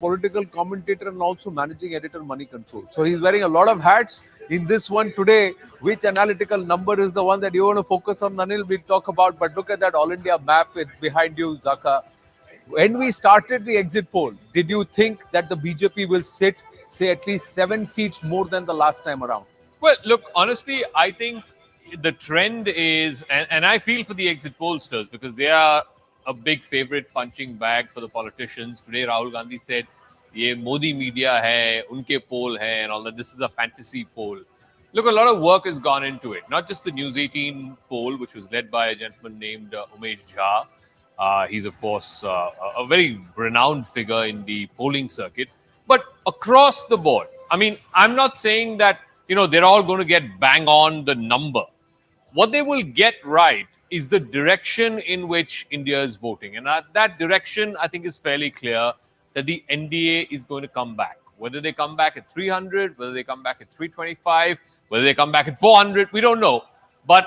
political commentator and also managing editor Money Control. So he's wearing a lot of hats. In this one today, which analytical number is the one that you want to focus on, Anil? We'll talk about. But look at that All India map behind you, Zaka. When we started the exit poll, did you think that the BJP will sit, say, at least 7 seats more than the last time around? Well, look, honestly, I think the trend is, and I feel for the exit pollsters because they are a big favorite punching bag for the politicians. Today, Rahul Gandhi said, "Ye Modi media hai, unke poll hai," and all that. This is a fantasy poll. Look, a lot of work has gone into it. Not just the News18 poll, which was led by a gentleman named Umesh Jha. He's, of course, a very renowned figure in the polling circuit. But across the board, I mean, I'm not saying that, they're all going to get bang on the number. What they will get right is the direction in which India is voting. And that direction, I think, is fairly clear that the NDA is going to come back. Whether they come back at 300, whether they come back at 325, whether they come back at 400, we don't know. But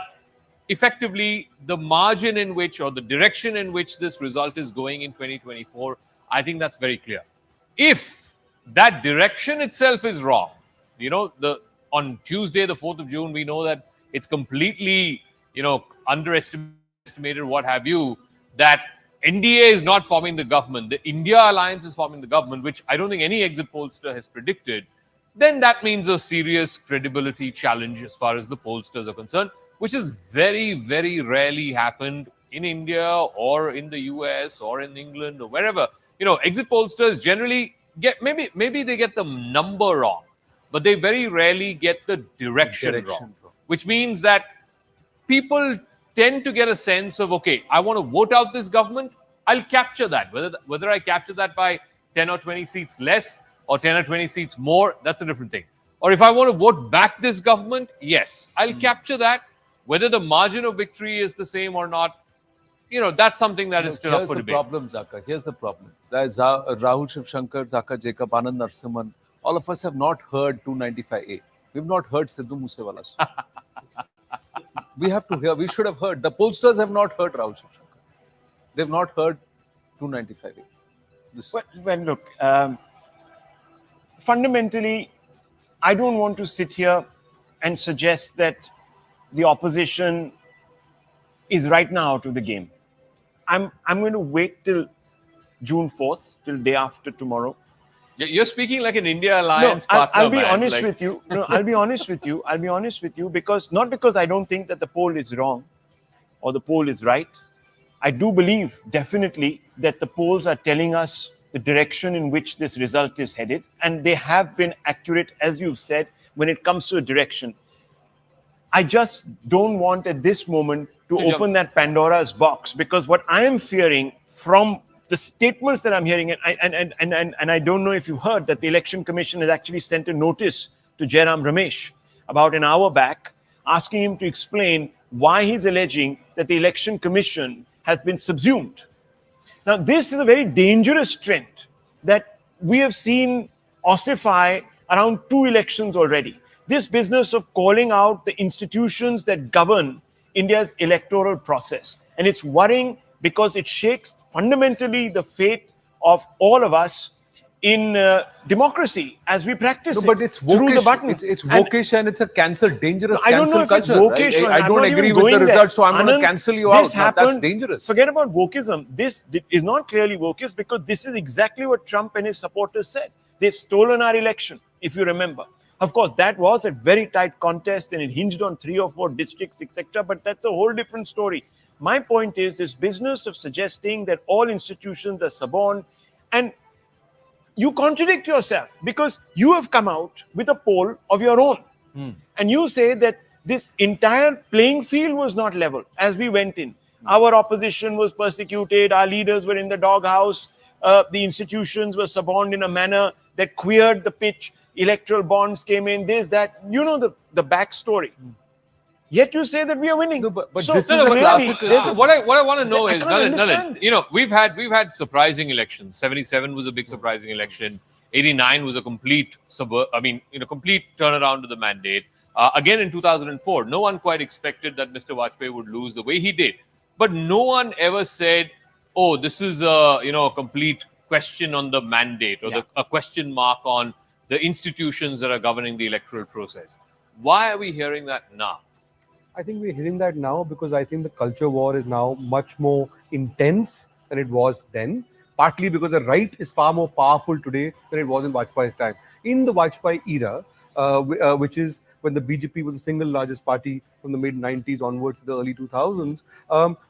effectively, the margin in which, or the direction in which this result is going in 2024, I think that's very clear. If that direction itself is wrong, on Tuesday, the 4th of June, we know that it's completely, underestimated, what have you, that NDA is not forming the government. The India Alliance is forming the government, which I don't think any exit pollster has predicted. Then that means a serious credibility challenge as far as the pollsters are concerned, which has very, very rarely happened in India or in the US or in England or wherever. Exit pollsters generally maybe they get the number wrong, but they very rarely get the direction wrong. Which means that people tend to get a sense of, okay, I want to vote out this government, I'll capture that. Whether I capture that by 10 or 20 seats less or 10 or 20 seats more, that's a different thing. Or if I want to vote back this government, yes, I'll capture that. Whether the margin of victory is the same or not, that's something that is still up for debate. Here's the problem. Rahul Shivshankar, Zaka Jacob, Anand Narsimhan, all of us have not heard 295A. We've not heard Sidhu Moosewala. We have to hear. We should have heard. The pollsters have not heard Rahul Shivshankar. They've not heard 295A. Well, look, fundamentally, I don't want to sit here and suggest that the opposition is right now out of the game. I'm going to wait till June 4th, till day after tomorrow. You're speaking like an India Alliance partner. I'll be honest with you. No, I'll be honest with you. I'll be honest with you because I don't think that the poll is wrong or the poll is right. I do believe definitely that the polls are telling us the direction in which this result is headed, and they have been accurate, as you've said, when it comes to a direction. I just don't want at this moment to open that Pandora's box, because what I am fearing from the statements that I'm hearing, and I don't know if you heard that the Election Commission has actually sent a notice to Jairam Ramesh about an hour back, asking him to explain why he's alleging that the Election Commission has been subsumed. Now, this is a very dangerous trend that we have seen ossify around 2 elections already. This business of calling out the institutions that govern India's electoral process. And it's worrying because it shakes fundamentally the fate of all of us in democracy as we practice it. But it's through the button. It's vocation. It's a dangerous I don't know cancel if culture. it's vocation. I don't agree with the result, so I'm going to cancel you out. That's dangerous. Forget about wokeism. This is not clearly wokeist because this is exactly what Trump and his supporters said. They've stolen our election, if you remember. Of course, that was a very tight contest and it hinged on 3 or 4 districts, etc. But that's a whole different story. My point is this business of suggesting that all institutions are suborned, and you contradict yourself because you have come out with a poll of your own. And you say that this entire playing field was not level as we went in. Our opposition was persecuted. Our leaders were in the doghouse. The institutions were suborned in a manner that queered the pitch. Electoral bonds came in, this, that. You know the backstory. Yet you say that we are winning. But so, this is a classical. What I want to know is, Nalin, we've had surprising elections. 77 was a big surprising election. 89 was a complete complete turnaround to the mandate. Again in 2004, no one quite expected that Mr. Vajpayee would lose the way he did. But no one ever said, "Oh, this is a complete question on the mandate or a question mark on the institutions that are governing the electoral process. Why are we hearing that now? I think we're hearing that now because I think the culture war is now much more intense than it was then. Partly because the right is far more powerful today than it was in Vajpayee's time. In the Vajpayee era, which is when the BJP was the single largest party from the mid-90s onwards to the early 2000s,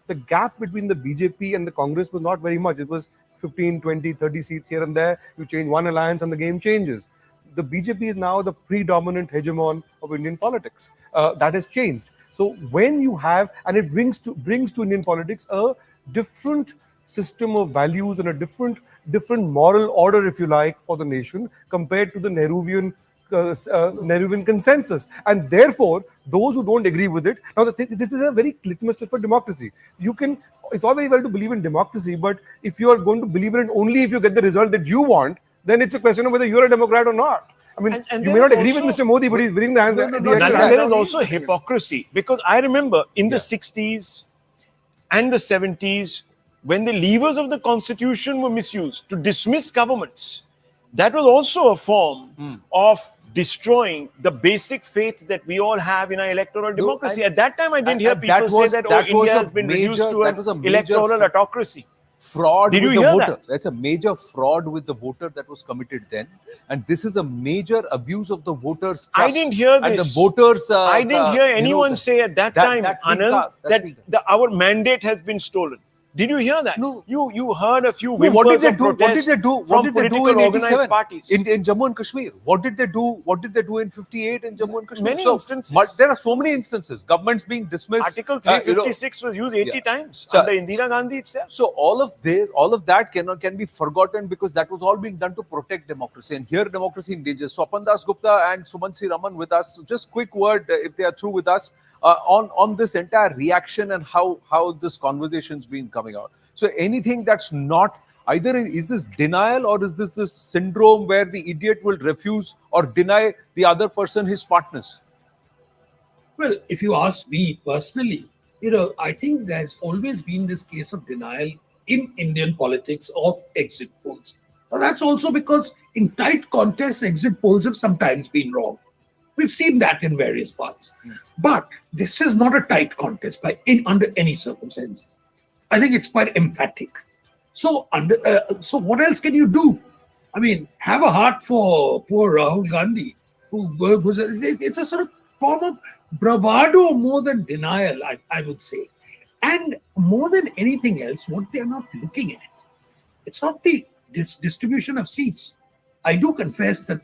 the gap between the BJP and the Congress was not very much. It was 15, 20, 30 seats here and there. You change one alliance and the game changes. The BJP is now the predominant hegemon of Indian politics. That has changed. So when you have, and it brings to Indian politics a different system of values and a different moral order, if you like, for the nation compared to the Nehruvian consensus. And therefore, those who don't agree with it, now this is a very litmus test for democracy. It's all very well to believe in democracy, but if you are going to believe in it only if you get the result that you want, then it's a question of whether you're a Democrat or not. I mean, and you may not agree with Mr. Modi, but he's winning the hands. There is also hypocrisy, because I remember in the 60s and the 70s, when the levers of the constitution were misused to dismiss governments, that was also a form of destroying the basic faith that we all have in our electoral democracy. At that time, I didn't hear people say that India has been reduced to an electoral autocracy. Fraud Did with you the hear voter. that? That's a major fraud with the voter that was committed then, and this is a major abuse of the voters' trust. I didn't hear And this. the voters. I didn't hear anyone say at that time, Anand, that our mandate has been stolen. Did you hear that? No. You heard a few What did whimpers they of do? What protest did they do? from What did they do in political organized 87 parties. in Jammu and Kashmir? What did they do? What did they do in 58 in Jammu and Kashmir? Many instances. But there are so many instances. Governments being dismissed. Article 356 was used 80 times So- under Indira Gandhi itself. So all of that can be forgotten because that was all being done to protect democracy. And here democracy in danger. Swapan Das Gupta and Sumansi Raman with us. Just quick word if they are through with us on this entire reaction and how this conversation's been coming out. So anything that's not either is this denial or is this syndrome where the idiot will refuse or deny the other person his partners? Well, if you ask me personally, I think there's always been this case of denial in Indian politics of exit polls. Now, that's also because in tight contests, exit polls have sometimes been wrong. We've seen that in various parts. But this is not a tight contest under any circumstances. I think it's quite emphatic. So what else can you do? I mean, have a heart for poor Rahul Gandhi, it's a sort of form of bravado more than denial, I would say. And more than anything else, what they're not looking at, it's not the distribution of seats. I do confess that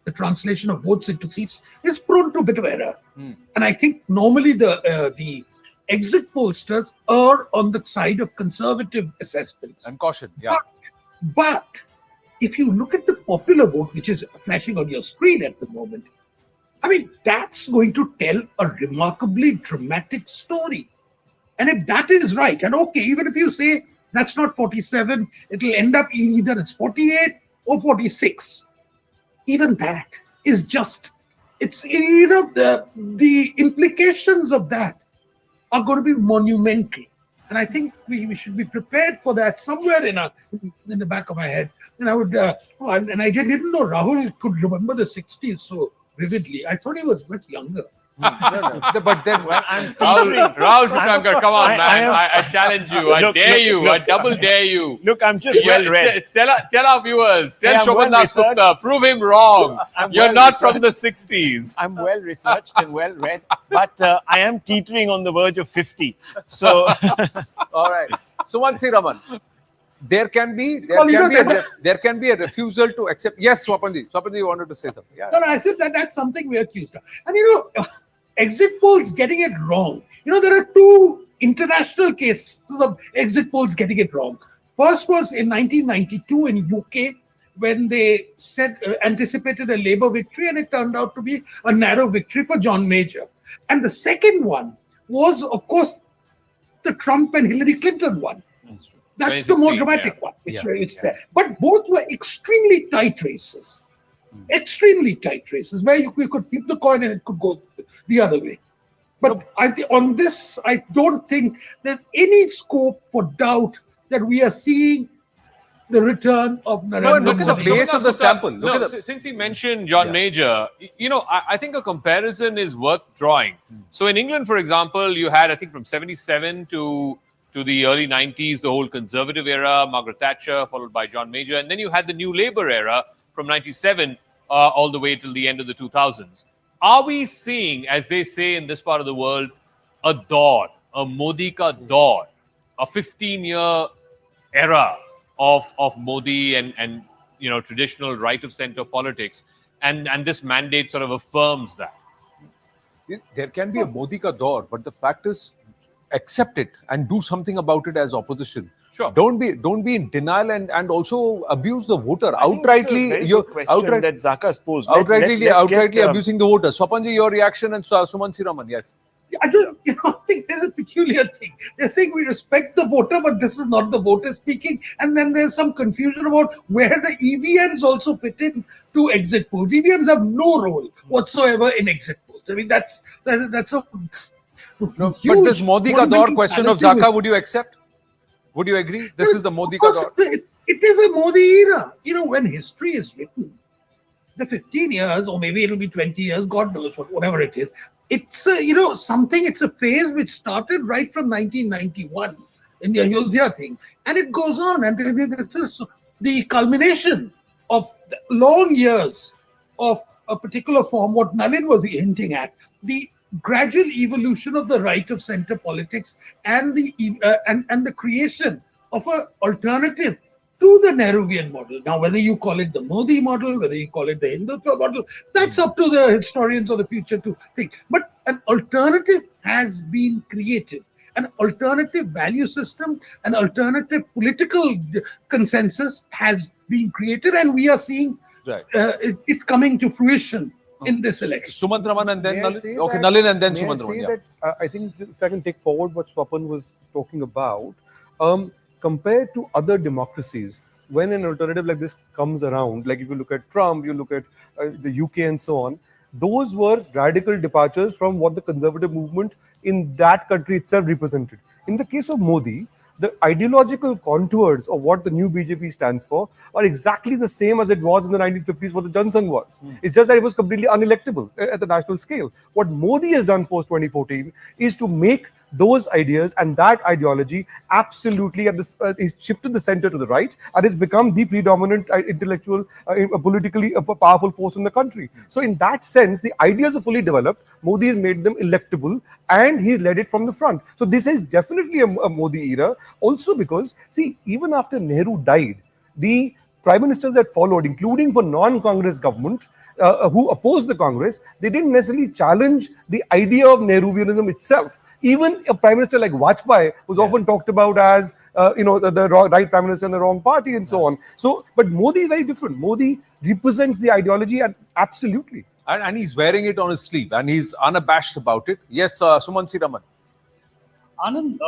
the translation of votes into seats is prone to a bit of error. And I think normally the exit pollsters are on the side of conservative assessments. And caution, yeah. But if you look at the popular vote, which is flashing on your screen at the moment, I mean, that's going to tell a remarkably dramatic story. And if that is right, and okay, even if you say that's not 47, it'll end up either it's 48 or 46. Even that is just, it's, the implications of that are going to be monumental. And I think we should be prepared for that somewhere in the back of our head. And I would, and I didn't know Rahul could remember the 60s so vividly. I thought he was much younger. But then Rahul Shashankar, come on, man. I challenge you. I dare you. I double dare you. Look, I'm just well read. Tell our viewers. Tell Shobhan well Das Gupta. Prove him wrong. You're well not from the 60s. I'm well researched and well read, but I am teetering on the verge of 50. So, all right. Sumansi Raman, there can be a refusal to accept. Yes, Swapanji. Swapanji wanted to say something. Yeah. No, I said that's something we're accused of. And exit polls getting it wrong. There are two international cases of exit polls getting it wrong. First was in 1992 in UK when they said anticipated a Labour victory, and it turned out to be a narrow victory for John Major. And the second one was, of course, the Trump and Hillary Clinton one. That's the more dramatic one. It's there. But both were extremely tight races. Extremely tight races where you could flip the coin and it could go the other way. But on this, I don't think there's any scope for doubt that we are seeing the return of No, Narendra look at the Modi. base of the sample. Look No, at the, since he mentioned John Major, I think a comparison is worth drawing. So in England, for example, you had, I think, from 77 to the early 90s, the whole Conservative era, Margaret Thatcher, followed by John Major. And then you had the New Labour era from 97 all the way till the end of the 2000s. Are we seeing, as they say in this part of the world, a dawn, a Modi ka dawn, a 15-year era of Modi and traditional right of center politics, and this mandate sort of affirms that? there can be a Modi ka daur, but the fact is, accept it and do something about it as opposition. Sure. Don't be in denial and also abuse the voter I think it's a outrightly. very You're good question that Zaka's posed. outrightly Let's get, abusing the voter. Swapanji, your reaction, and Suman Siraman, yes. I think there's a peculiar thing. They're saying we respect the voter, but this is not the voter speaking. And then there's some confusion about where the EVMs also fit in to exit polls. EVMs have no role whatsoever in exit polls. I mean, that's a No, huge, but this Modi ka daur monumental question of fallacy. Zaka, would you accept? Would you agree? This is the Modi Of ka course, daur. it is a Modi era. When history is written, the 15 years, or maybe it'll be 20 years, God knows whatever it is. It's something. It's a phase which started right from 1991 in the Ayodhya thing, and it goes on. And this is the culmination of long years of a particular form. What Nalin was hinting at, the gradual evolution of the right of center politics and the creation of an alternative to the Nehruvian model. Now, whether you call it the Modi model, whether you call it the Hindutva model, that's up to the historians of the future to think. But an alternative has been created. An alternative value system, an alternative political consensus has been created, and we are seeing it coming to fruition in this election. Sumant Raman and then May I Nalin. say Okay, that- Nalin and then may I Sumant say Raman. Yeah. that I think if I can take forward what Swapan was talking about, compared to other democracies, when an alternative like this comes around, like if you look at Trump, you look at the UK and so on, those were radical departures from what the conservative movement in that country itself represented. In the case of Modi, the ideological contours of what the new BJP stands for are exactly the same as it was in the 1950s what the Jansangh was. It's just that it was completely unelectable at the national scale. What Modi has done post 2014 is to make those ideas and that ideology absolutely at this is shifted the center to the right and has become the predominant intellectual, politically powerful force in the country. So in that sense, the ideas are fully developed. Modi has made them electable and he's led it from the front. So this is definitely a Modi era. Also because, see, even after Nehru died, the prime ministers that followed, including for non-Congress government, who opposed the Congress, they didn't necessarily challenge the idea of Nehruvianism itself. Even a prime minister like Vajpayee was often talked about as, the right prime minister in the wrong party and so on. So, but Modi is very different. Modi represents the ideology and absolutely. And he's wearing it on his sleeve and he's unabashed about it. Yes, Sumant Siraman. Anand,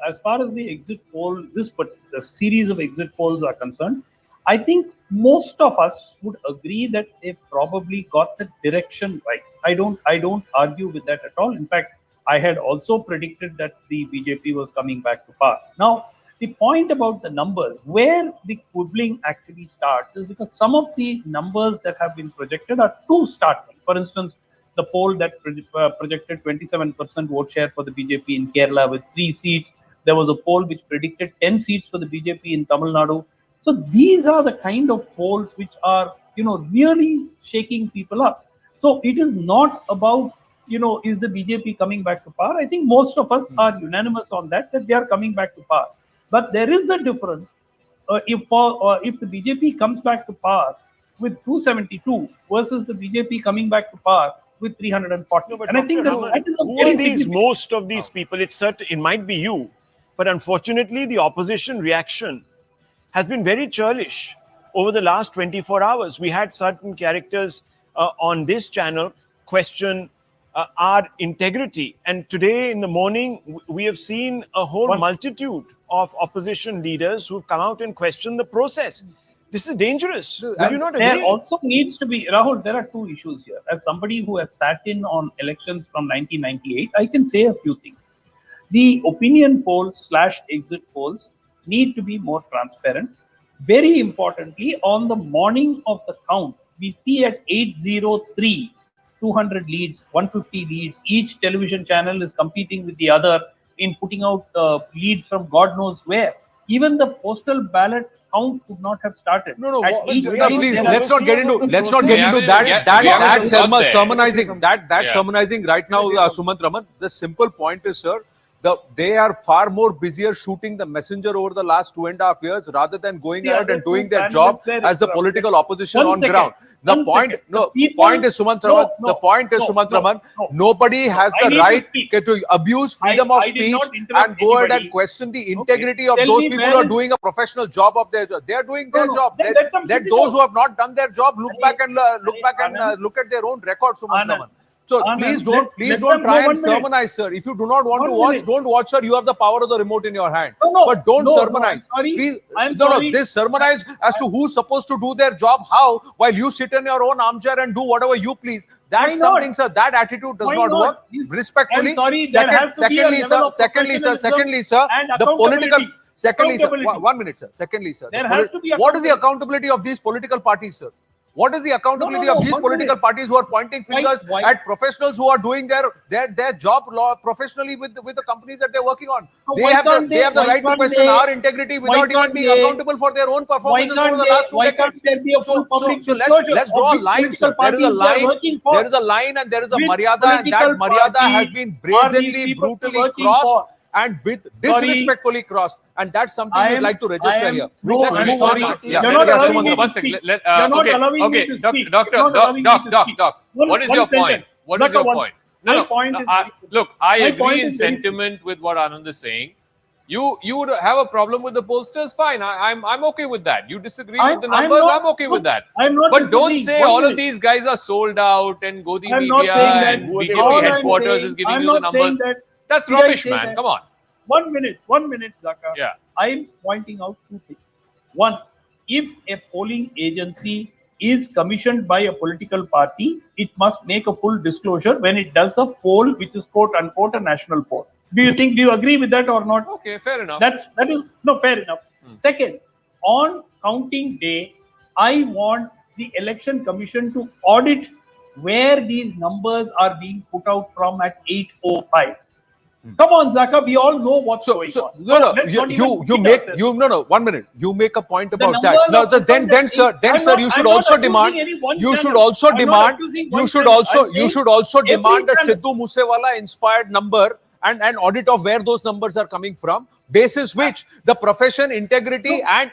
as far as the exit poll, the series of exit polls are concerned, I think most of us would agree that they probably got the direction right. I don't argue with that at all. In fact, I had also predicted that the BJP was coming back to power. Now, the point about the numbers, where the quibbling actually starts, is because some of the numbers that have been projected are too startling. For instance, the poll that projected 27% vote share for the BJP in Kerala with 3 seats. There was a poll which predicted 10 seats for the BJP in Tamil Nadu. So these are the kind of polls which are, really shaking people up. So it is not about, is the BJP coming back to power? I think most of us are unanimous on that they are coming back to power. But there is a difference if the BJP comes back to power with 272 versus the BJP coming back to power with 340. No, but and I think Dr. that is a who very are these? significant. Most of these people, it might be you, but unfortunately, the opposition reaction has been very churlish over the last 24 hours. We had certain characters on this channel question our integrity, and today in the morning we have seen a whole multitude of opposition leaders who've come out and questioned the process. This is dangerous. Would you not agree? There also needs to be, Rahul, there are two issues here. As somebody who has sat in on elections from 1998, I can say a few things. The opinion polls / exit polls need to be more transparent. Very importantly, on the morning of the count, we see at 8:03, 200 leads, 150 leads. Each television channel is competing with the other in putting out leads from God knows where. Even the postal ballot count could not have started. No, At no. 8:30, Please, there let's was- not get into Yeah, that we haven't got there. sermonizing. That Yeah. sermonizing right now, Sumant Raman. The simple point is, sir, they are far more busier shooting the messenger over the last 2.5 years rather than going The ahead other and doing two their job panelists were as the interrupted. political opposition One on second, ground. The one point, second. no, The people- point is, Sumant Raman. No, The point is, no, Sumant no, Raman. no. Nobody has I the need to right speak. to abuse freedom of I did speech not interrupt and go ahead and anybody. question the integrity of Tell those me people where who are is- doing a professional job of their job. They are doing their No, job. then Let let them let finish those out. who have not done their job look Anand, back and Anand, look at their own record, Sumant Anand, Raman. So Anand, please let don't them try go and 1 minute. sermonize, sir. If you do not want to 1 watch, minute. don't watch, sir. You have the power of the remote in your hand. No, But don't no, sermonize. I'm sorry. Please, I'm no, sorry. this sermonize as to who's supposed to do their job how, while you sit in your own armchair and do whatever you please. Why That's not? something, sir. That attitude does Why not not? work. Respectfully. I'm sorry, there has to be a Secondly, level sir. of Secondly, sir. professionalism Secondly, sir. and The political. accountability. Secondly, sir. Accountability. 1 minute, sir. Secondly, sir. There has to be What is the accountability. accountability of these political parties, sir? What is the accountability No, of these 1 political minute. parties who are pointing fingers Why- at professionals who are doing their job professionally with the companies that they're working on? So They why have can't they have the why right to can't question they- our integrity why without even can't being they- accountable for their own Why performances over can't the they, last 2 why decades. can't there be a full public So disclosure let's of draw a which line, political sir. There is a parties they are line. working for? There is a line and there is a Which maryada, and that political maryada party has been are these brazenly, people brutally working crossed for? and disrespectfully crossed, and that's something we'd like to register here. No, Let's I'm move sorry. on. You're not allowing me to One second. speak. Let- You're not okay, allowing okay, me to doc- speak. doctor, You're not doc- allowing me doc- to doc- speak. doc. What is One your sentence. point? What is Doctor, your one- point? my point is very simple. Look, I My point agree in is very sentiment with what Anand is saying. You would have a problem with the pollsters, fine. I'm okay with that. You disagree with the I'm numbers, not- I'm okay with that. I'm not But don't disagreeing. say One all of minute. these guys are sold out and Godi I'm not Media saying that. and All BJP I'm headquarters saying- is giving I'm you the not saying numbers. that. That's Did I rubbish, say man. that? Come on. 1 minute, Zaka. Yeah. I'm pointing out two things. One, if a polling agency is commissioned by a political party, it must make a full disclosure when it does a poll, which is quote unquote a national poll. Do you agree with that or not? Okay, fair enough. That is no fair enough. Second, on counting day, I want the election commission to audit where these numbers are being put out from at 8:05. Come on, Zaka, we all know what's going on. No, Let's not even you beat make ourselves. you no 1 minute. You make a point about numbers that. No, are put on then the sir, thing. then I'm sir, not- you I'm should not also accusing demand. any one You should channel. also I'm not demand. accusing You one should channel. also I'm you saying should also every demand a channel. Sidhu Moosewala inspired number and audit of where those numbers are coming from, basis which the profession integrity and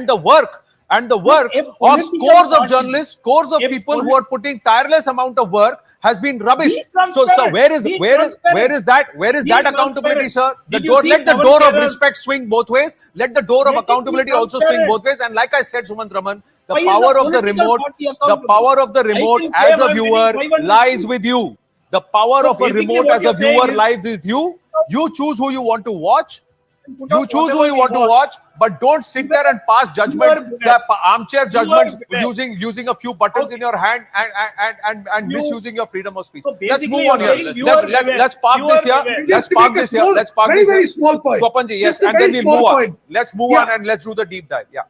the work a of political scores of party- journalists, scores of a people who are putting tireless amount of work has been rubbish. Be So transparent. where is Be that Be accountability, transparent. sir? Did you see Let the Pawan door of Kheral? respect swing both ways. Let the door of Let it be accountability also swing transparent. both ways. And like I said, Sumant Raman, the Why is power the of the political remote, party the accountable? power of the remote can as claim a I'm winning viewer 500 lies seats. with you. The power So of a basically remote what as a you're saying viewer is- lies with you. You choose who you want to watch. Put You up choose who whatever you we want to watch, but don't sit there and pass judgment, bitter. armchair judgments bitter. using a few buttons in your hand and You- misusing your freedom of speech. So Let's basically move you're on here. saying you are aware. Let's park You this are here. aware. Let's Just to park make a this here. small- Let's park very, this very here. small point. Swapanji, yes, Just a and then very we'll move small on. point. Let's move Yeah. on and let's do the deep dive. Yeah.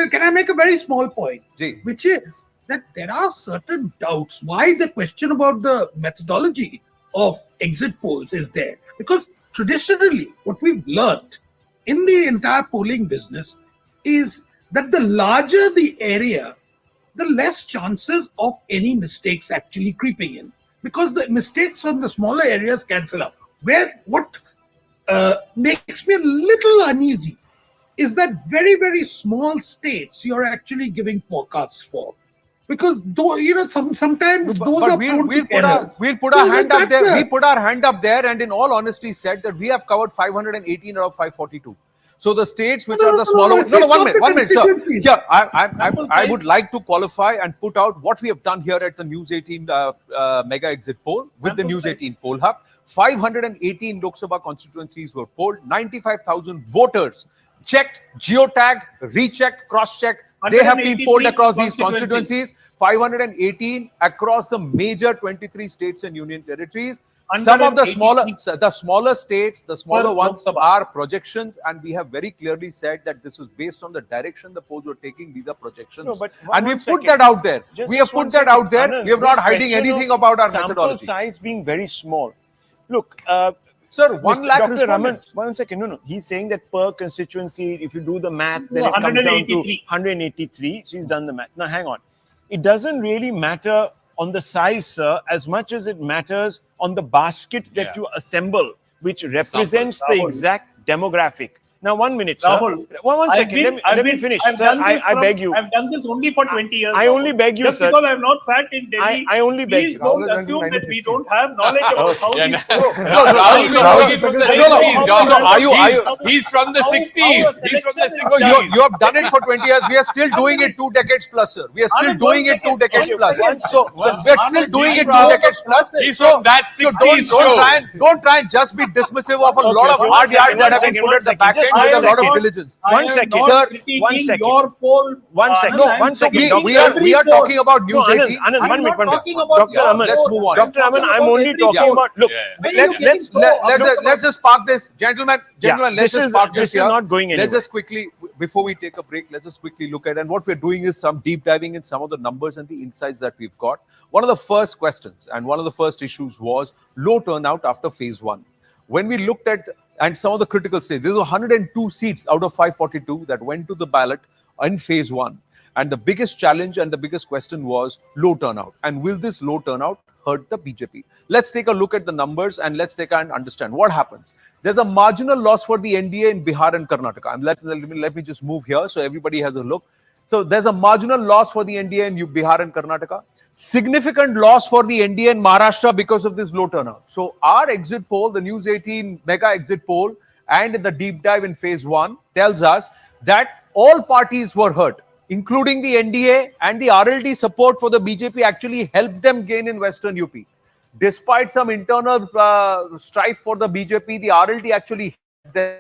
Can I make a very small point? Ji. Which is that there are certain doubts why the question about the methodology of exit polls is there. Because traditionally, what we've learned in the entire polling business is that the larger the area, the less chances of any mistakes actually creeping in. Because the mistakes on the smaller areas cancel out. What makes me a little uneasy is that very, very small states you're actually giving forecasts for. Because though sometimes those But are we'll prone to put errors. our So hand up that's there. a- We put our hand up there, and in all honesty, said that we have covered 518 out of 542. So the states which No, are no, the no, smaller, it's not the 1 minute, sir. constituencies. Yeah, I would like to qualify and put out what we have done here at the News 18 Mega Exit Poll with the Sample News size. 18 Poll Hub. 518 Lok Sabha constituencies were polled. 95,000 voters checked, geotagged, rechecked, cross-checked. They have been 183 polled across these constituencies. constituencies. 518 across the major 23 states and union territories. some of the 183 smaller states, the smaller Lok ones Sabha. are projections, and we have very clearly said that this is based on the direction the polls were taking. These are projections, No, but and we one put second. that out there. Just- We have just one put that second. out there. Anand, We are not this hiding question anything of about our sample methodology. size being very small. Look, Sir, 1 Mr. lakh Dr. Raman, respondents. 1 second. No. He's saying that per constituency, if you do the math, then No, it comes down to 183. 183. So he's done the math. Now, hang on. It doesn't really matter on the size, sir, as much as it matters on the basket that Yeah. you assemble, which represents the Rahul. exact demographic. Now, 1 minute, sir. Rahul, One I've second. been- Let me finish. I've Sir, done this I beg you. I've done this only for 20 years. I Rahul. only beg you, Just sir. because I've not sat in Delhi. I only beg Please you. don't Rahul has assume been that we 1960s. don't have knowledge about how Yeah, these no. go. Rahul, Rahul, from the no, 60s, no, John. so are you- He's from the how- 60s. how He's from the selection is 60s. No, you have done it for 20 years. We are still doing it 2 decades plus, sir. We are still Anand, doing one it 2 second. decades Okay, plus. one So we are still Anand, doing it he's 2 from- decades plus. He's from that 60s don't show. try and just be dismissive of a lot of okay. hard yards that have One been put at the second, back end just with a one lot of second. diligence. I One am second. not Sir, critiquing one second. your poll. One second. Anand, One I'm second. critiquing We are every poll. talking about No, News 18. Anand, I'm one minute, not one minute. talking about Dr. your Aman, let's poll. move on. Dr. Aman, I'm about only every talking poll. about. Look, Yeah. When are you let's getting so upset Let's just park this, gentlemen. Let's this just is- park this this is here. not going Let's anywhere. just quickly, before we take a break, let's just quickly look at, and what we're doing is some deep diving in some of the numbers and the insights that we've got. One of the first questions and one of the first issues was low turnout after phase 1. When we looked at, and some of the critical states, there were 102 seats out of 542 that went to the ballot in phase 1. And the biggest challenge and the biggest question was low turnout. And will this low turnout hurt the BJP? Let's take a look at the numbers and let's take and understand what happens. There's a marginal loss for the NDA in Bihar and Karnataka. And let me just move here so everybody has a look. So there's a marginal loss for the NDA in Bihar and Karnataka. Significant loss for the NDA in Maharashtra because of this low turnout. So our exit poll, the News 18 Mega Exit Poll, and the deep dive in phase 1 tells us that all parties were hurt, including the NDA, and the RLD support for the BJP actually helped them gain in Western UP. Despite some internal strife for the BJP, the RLD actually helped them.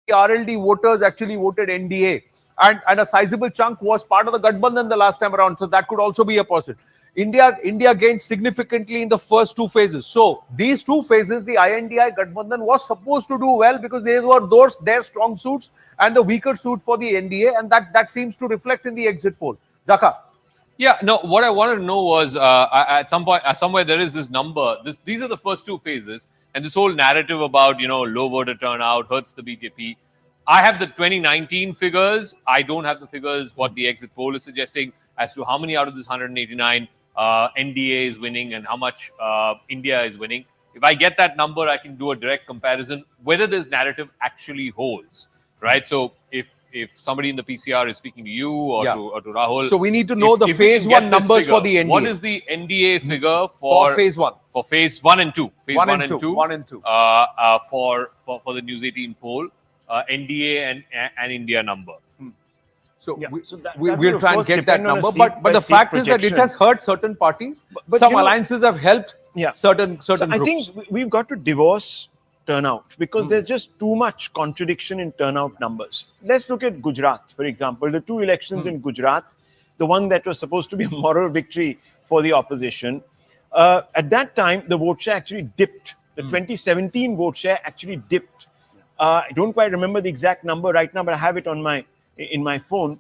The RLD voters actually voted NDA, and a sizable chunk was part of the Gadbandhan the last time around. So that could also be a positive. India gained significantly in the first 2 phases. So these 2 phases, the INDI Gadbandhan was supposed to do well because they were their strong suits and the weaker suit for the NDA, and that seems to reflect in the exit poll. Zaka. Yeah, no, what I wanted to know was at some point, somewhere there is this number. These are the first 2 phases, and this whole narrative about, low voter turnout hurts the BJP. I have the 2019 figures. I don't have the figures what the exit poll is suggesting as to how many out of this 189 NDA is winning and how much India is winning. If I get that number, I can do a direct comparison whether this narrative actually holds, right? So if somebody in the PCR is speaking to you or to Rahul, So we need to know the we phase can get 1 this numbers figure, for the NDA. What is the NDA figure for phase 1? For phase 1 and 2. Phase 1 and 2. 1 and 2. For the News 18 poll, NDA and India number. So, Yeah, we, so that we, will, we'll of try and course, get that depend on a number. seat But by the seat fact is that it projection. has hurt certain parties. But Some you know- alliances have helped Yeah. certain So I groups. think we've got to divorce turnout because there's just too much contradiction in turnout numbers. Let's look at Gujarat, for example. The 2 elections in Gujarat, the one that was supposed to be a moral victory for the opposition, at that time, the vote share actually dipped. The 2017 vote share actually dipped. I don't quite remember the exact number right now, but I have it in my phone.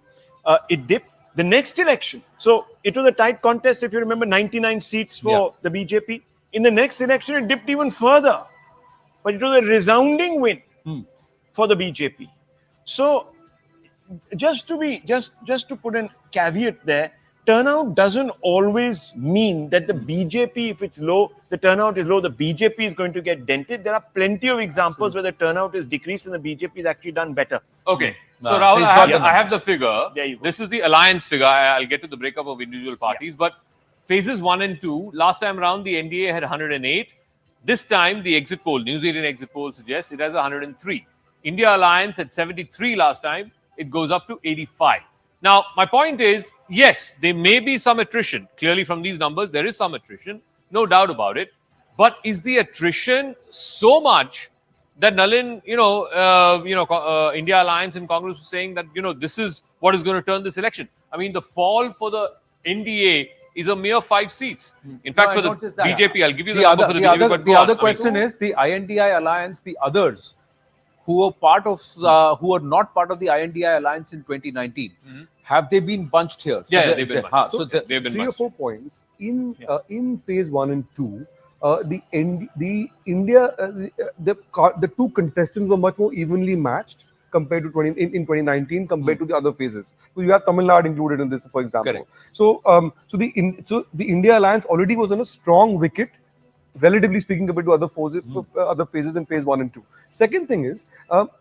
It dipped. The next election, so it was a tight contest, if you remember, 99 seats for the BJP. In the next election, it dipped even further. But it was a resounding win for the BJP. So just to put a caveat there, turnout doesn't always mean that the BJP, if it's low, the turnout is low, the BJP is going to get dented. There are plenty of examples where the turnout is decreased and the BJP has actually done better. Okay. So No, Rahul, so he's I got have, the I have the figure. There you go. This is the alliance figure. I'll get to the breakup of individual parties. But phases 1 and 2, last time around, the NDA had 108. This time, the exit poll, News 18 exit poll suggests it has 103. India Alliance had 73 last time. It goes up to 85. Now, my point is, yes, there may be some attrition. Clearly, from these numbers, there is some attrition. No doubt about it. But is the attrition so much that Nalin, India Alliance and Congress was saying that, this is what is going to turn this election? I mean, the fall for the NDA is a mere 5 seats. In fact, for the not just that. BJP, I'll give you the number for the BJP. But The go other on. question is the INDI Alliance, the others who were part of, who are not part of the INDI Alliance in 2019, have they been bunched here? Yeah, they've been bunched. So they've been 3 or bunched. 4 points in phase 1 and 2. The India the two contestants were much more evenly matched compared to in 2019 compared to the other phases. So you have Tamil Nadu included in this, for example. Correct. So the India Alliance already was on a strong wicket, relatively speaking, compared to other phases in phase 1 and 2. Second thing is,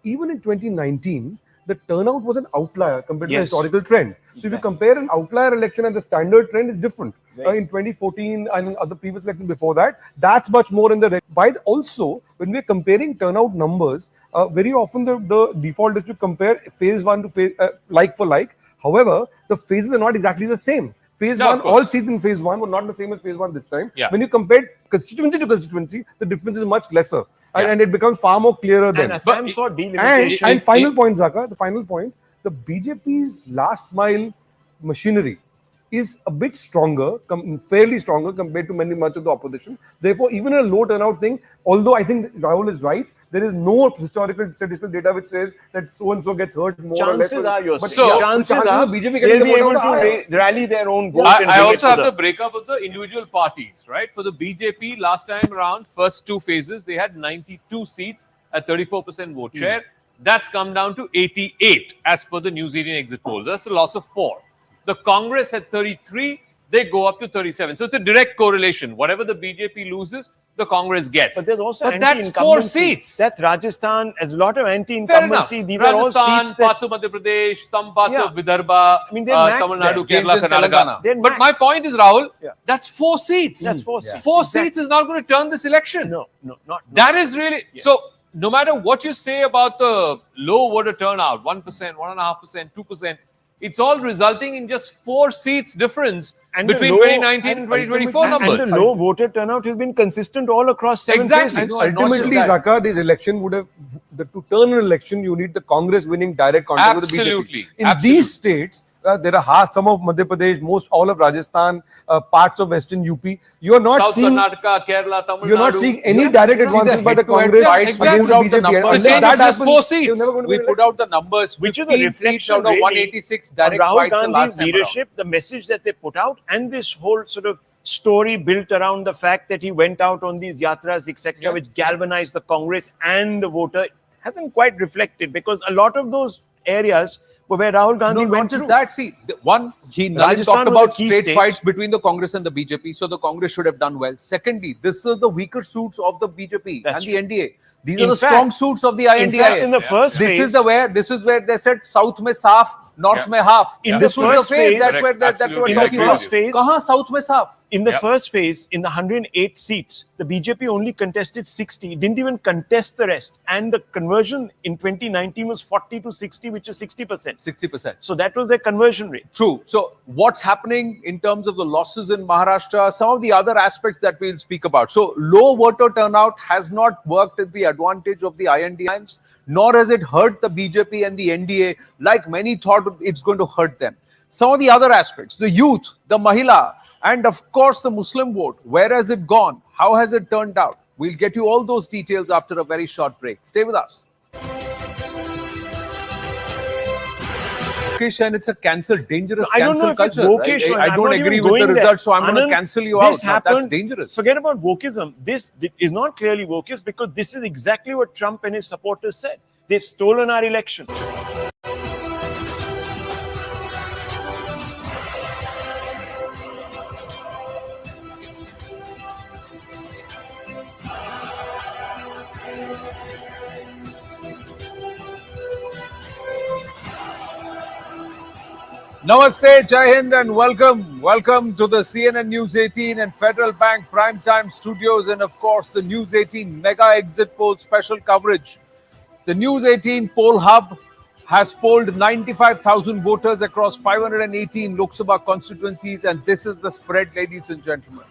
even in 2019, the turnout was an outlier compared to the Yes. historical trend. So if you compare an outlier election and the standard trend is different. Right. In 2014 and other previous elections before that, that's much more in the also when we're comparing turnout numbers, very often the default is to compare phase 1 to phase like for like. However, the phases are not exactly the same. Phase No, of 1, course. all seats in phase 1 were not the same as phase 1 this time. Yeah. When you compare constituency to constituency, the difference is much lesser. Yeah. And it becomes far more clearer then. And Assam saw And delimitation. final point, Zaka, the final point, the BJP's last mile machinery is a bit stronger, fairly stronger compared to much of the opposition. Therefore, even a low turnout thing, although I think Rahul is right, there is no historical statistical data which says that so and so gets hurt more or less. Chances are, you're But saying, So- chances of are BJP they'll getting be the able vote out to higher. rally their own vote. and I bring it also to have the breakup of the individual parties, right? For the BJP, last time around, first 2 phases, they had 92 seats at 34% vote share. That's come down to 88 as per the News18 exit poll. That's a loss of 4. The Congress had 33, they go up to 37. So it's a direct correlation. Whatever the BJP loses, the Congress gets. But there's also But that's 4 anti-incumbency. seats. That's Rajasthan. There's a lot of Fair enough. anti-incumbency. These are all Rajasthan, seats that parts of Madhya Pradesh, some parts Yeah. of Vidarbha, I mean, they're maxed Tamil Nadu, there. Kerala, James in Karnataka. Telangana. They're But my maxed. point is, Rahul, Yeah. that's 4 seats. That's 4 seats. 4 Exactly. seats is not going to turn this election. No, not. That is really so. No matter what you say about the low voter turnout, 1%, 1.5%, 2%, it's all resulting in just 4 seats difference And the between low- 2019 and 2024 and numbers. the low voter turnout has been consistent all across 7 Exactly. phases. And Ultimately, not just that. Zaka, this election would have to turn an election. You need the Congress winning direct contact with the Absolutely. BJP. In Absolutely. these states, there are some of Madhya Pradesh, all of Rajasthan, parts of Western UP. You're not South seeing. Karnataka, Kerala, Tamil You're not Nadu. seeing any direct advances by the head-to-head Congress fights Exactly. against the without the BJP. numbers. Unless The change that is just happens, 4 you're seats. never going to We win put out the numbers, Which is a 15 seats reflection out of really 186 on direct Rahul fights the Gandhi's last time around. leadership, the message that they put out, and this whole sort of story built around the fact that he went out on these yatras, etc., which galvanized the Congress and the voter, hasn't quite reflected, because a lot of those areas were where Rahul Gandhi No, went not just through. that. See, Nalin Rajasthan talked was a about key straight state. fights between the Congress and the BJP, so the Congress should have done well. Secondly, this is the weaker suits of the BJP That's and the true. NDA. These In are the fact- strong suits of the In INDI. fact, in the first this phase, is where they said South mein saaf, North Yeah. mein half. In this the was first the phase. phase- That's where Correct. that we're Absolutely. in the talking about. first phase, Kahan South mein saaf? in the Yeah. first phase, in the 108 seats, the BJP only contested 60, didn't even contest the rest. And the conversion in 2019 was 40 to 60, which is 60%. 60%. So that was their conversion rate. True. So, what's happening in terms of the losses in Maharashtra, some of the other aspects that we'll speak about. So, low voter turnout has not worked at the advantage of the INDI Alliance, nor has it hurt the BJP and the NDA like many thought it's going to hurt them. Some of the other aspects, the youth, the Mahila, and of course the Muslim vote. Where has it gone? How has it turned out? We'll get you all those details after a very short break. Stay with us. Vokesh, and it's a dangerous I don't know cancel if it's culture. vocation. I I'm don't not agree even with the going there. results, so I'm going to Anand, cancel you out. this Now, that's happened- dangerous. Forget about wokeism. This is not clearly wokeist, because this is exactly what Trump and his supporters said. They've stolen our election. Namaste, Jai Hind, and welcome. Welcome to the CNN News 18 and Federal Bank Primetime Studios, and of course, the News 18 Mega Exit Poll special coverage. The News 18 Poll Hub has polled 95,000 voters across 518 Lok Sabha constituencies, and this is the spread, ladies and gentlemen.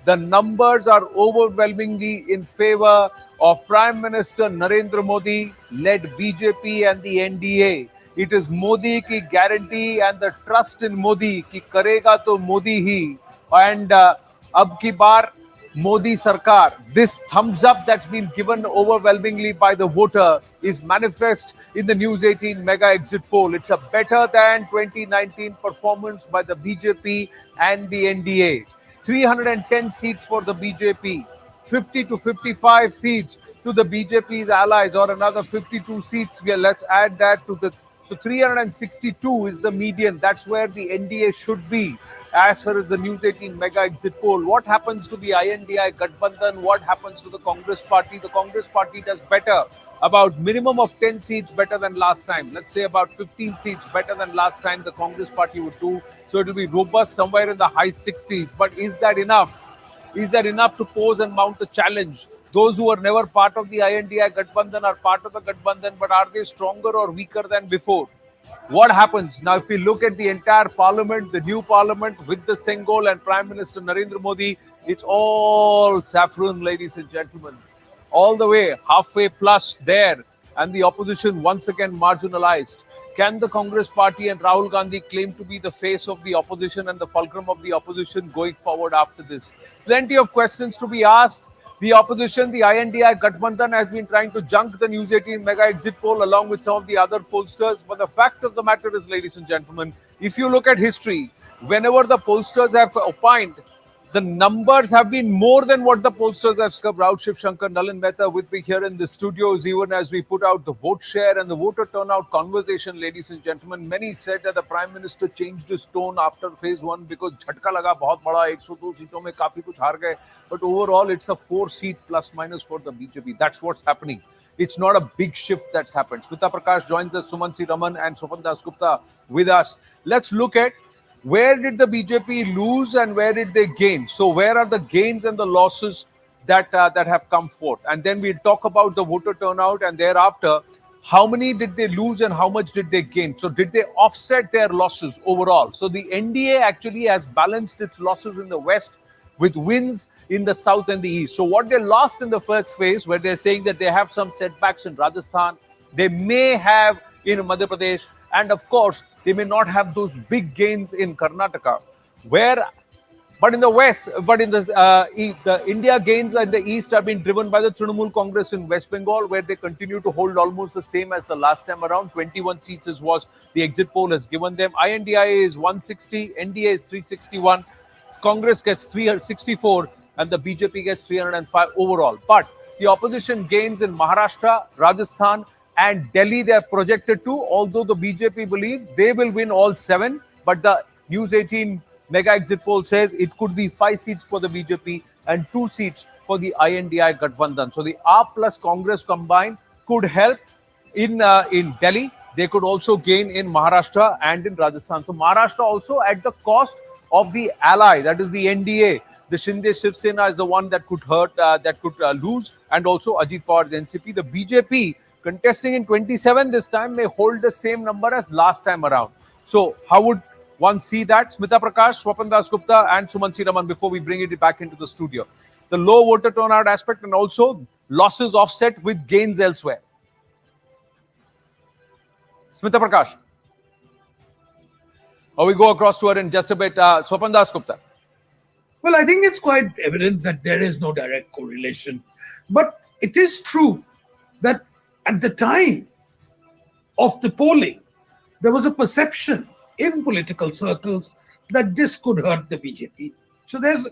The numbers are overwhelmingly in favor of Prime Minister Narendra Modi led BJP and the NDA. It is Modi ki guarantee and the trust in Modi ki karega to Modi hi And ab ki bar Modi Sarkar, this thumbs up that's been given overwhelmingly by the voter is manifest in the News 18 Mega Exit Poll. It's a better than 2019 performance by the BJP and the NDA. 310 seats for the BJP, 50 to 55 seats to the BJP's allies, or another 52 seats. Let's add that to the. So 362 is the median. That's where the NDA should be as far as the News 18 Mega Exit Poll. What happens to the INDI Gathbandhan? What happens to the Congress Party? The Congress Party does better, about minimum of 10 seats better than last time. Let's say about 15 seats better than last time the Congress Party would do. So it will be robust somewhere in the high 60s. But is that enough? Is that enough to pose and mount a challenge? Those who were never part of the INDI Gathbandhan are part of the Gathbandhan, but are they stronger or weaker than before? What happens? Now, if we look at the entire parliament, the new parliament with the Sengol and Prime Minister Narendra Modi, it's all saffron, ladies and gentlemen. All the way, halfway plus there, and the opposition once again marginalized. Can the Congress Party and Rahul Gandhi claim to be the face of the opposition and the fulcrum of the opposition going forward after this? Plenty of questions to be asked. The opposition, the INDI Gathbandhan, has been trying to junk the News 18 Mega Exit Poll along with some of the other pollsters. But the fact of the matter is, ladies and gentlemen, if you look at history, whenever the pollsters have opined, the numbers have been more than what the pollsters have scored. Raut Shiv Shankar, Nalin Mehta with me here in the studios, even as we put out the vote share and the voter turnout conversation, ladies and gentlemen. Many said that the Prime Minister changed his tone after phase 1 because झटका लगा बहुत बड़ा 102 सीटों में काफी कुछ हार गए. But overall, it's a 4-seat plus minus for the BJP. That's what's happening. It's not a big shift that's happened. Smita Prakash joins us, Sumansi Raman and Swapan Dasgupta with us. Let's look at where did the BJP lose and where did they gain? So where are the gains and the losses that have come forth? And then we'll talk about the voter turnout, and thereafter, how many did they lose and how much did they gain? So did they offset their losses overall? So the NDA actually has balanced its losses in the West with wins in the South and the East. So what they lost in the first phase, where they're saying that they have some setbacks in Rajasthan, they may have in Madhya Pradesh, and of course, they may not have those big gains in Karnataka. But in the West, but in the India gains in the East have been driven by the Trinamool Congress in West Bengal, where they continue to hold almost the same as the last time around. 21 seats is what the exit poll has given them. INDI is 160, NDA is 361, Congress gets 364, and the BJP gets 305 overall. But the opposition gains in Maharashtra, Rajasthan, and Delhi they are projected to, although the BJP believes they will win all 7. But the News 18 Mega Exit Poll says it could be 5 seats for the BJP and 2 seats for the INDI Gathbandhan. So the AAP plus Congress combined could help in Delhi. They could also gain in Maharashtra and in Rajasthan. So Maharashtra also at the cost of the ally, that is the NDA. The Shinde Shiv Sena is the one that could hurt, that could lose, and also Ajit Pawar's NCP. The BJP contesting in 27 this time may hold the same number as last time around. So how would one see that? Smita Prakash, Swapan Dasgupta and Sumansi Raman before we bring it back into the studio. The low voter turnout aspect and also losses offset with gains elsewhere. Smita Prakash. Or we go across to her in just a bit. Swapan Dasgupta. Well, I think it's quite evident that there is no direct correlation. But it is true that at the time of the polling, there was a perception in political circles that this could hurt the BJP. So there's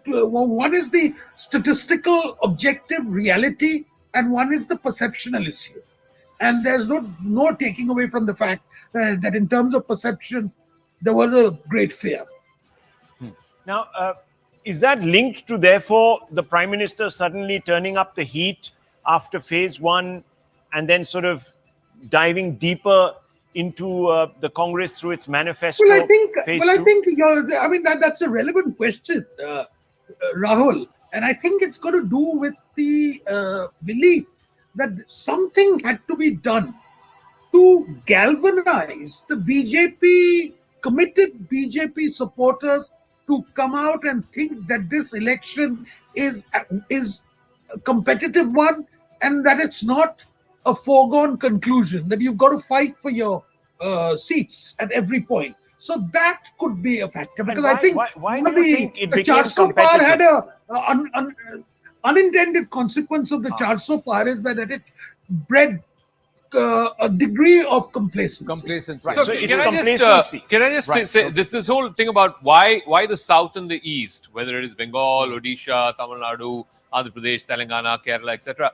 one is the statistical objective reality, and one is the perceptional issue. And there's no taking away from the fact that in terms of perception, there was a great fear. Now, is that linked to, therefore, the Prime Minister suddenly turning up the heat after phase 1 and then sort of diving deeper into the Congress through its manifesto? Well, I think phase 2? that's a relevant question, Rahul. And I think it's got to do with the belief that something had to be done to galvanize the BJP, committed BJP supporters to come out and think that this election is a competitive one and that it's not a foregone conclusion, that you've got to fight for your seats at every point. So that could be a factor, because why- I think why one do of you think it the became 400 par had competitive? a unintended consequence of the 400 par is that it bred a degree of complacency. Complacency. Right. So, So it's can I just complacency. say this whole thing about why the south and the east, whether it is Bengal, Odisha, Tamil Nadu, Andhra Pradesh, Telangana, Kerala, etc.,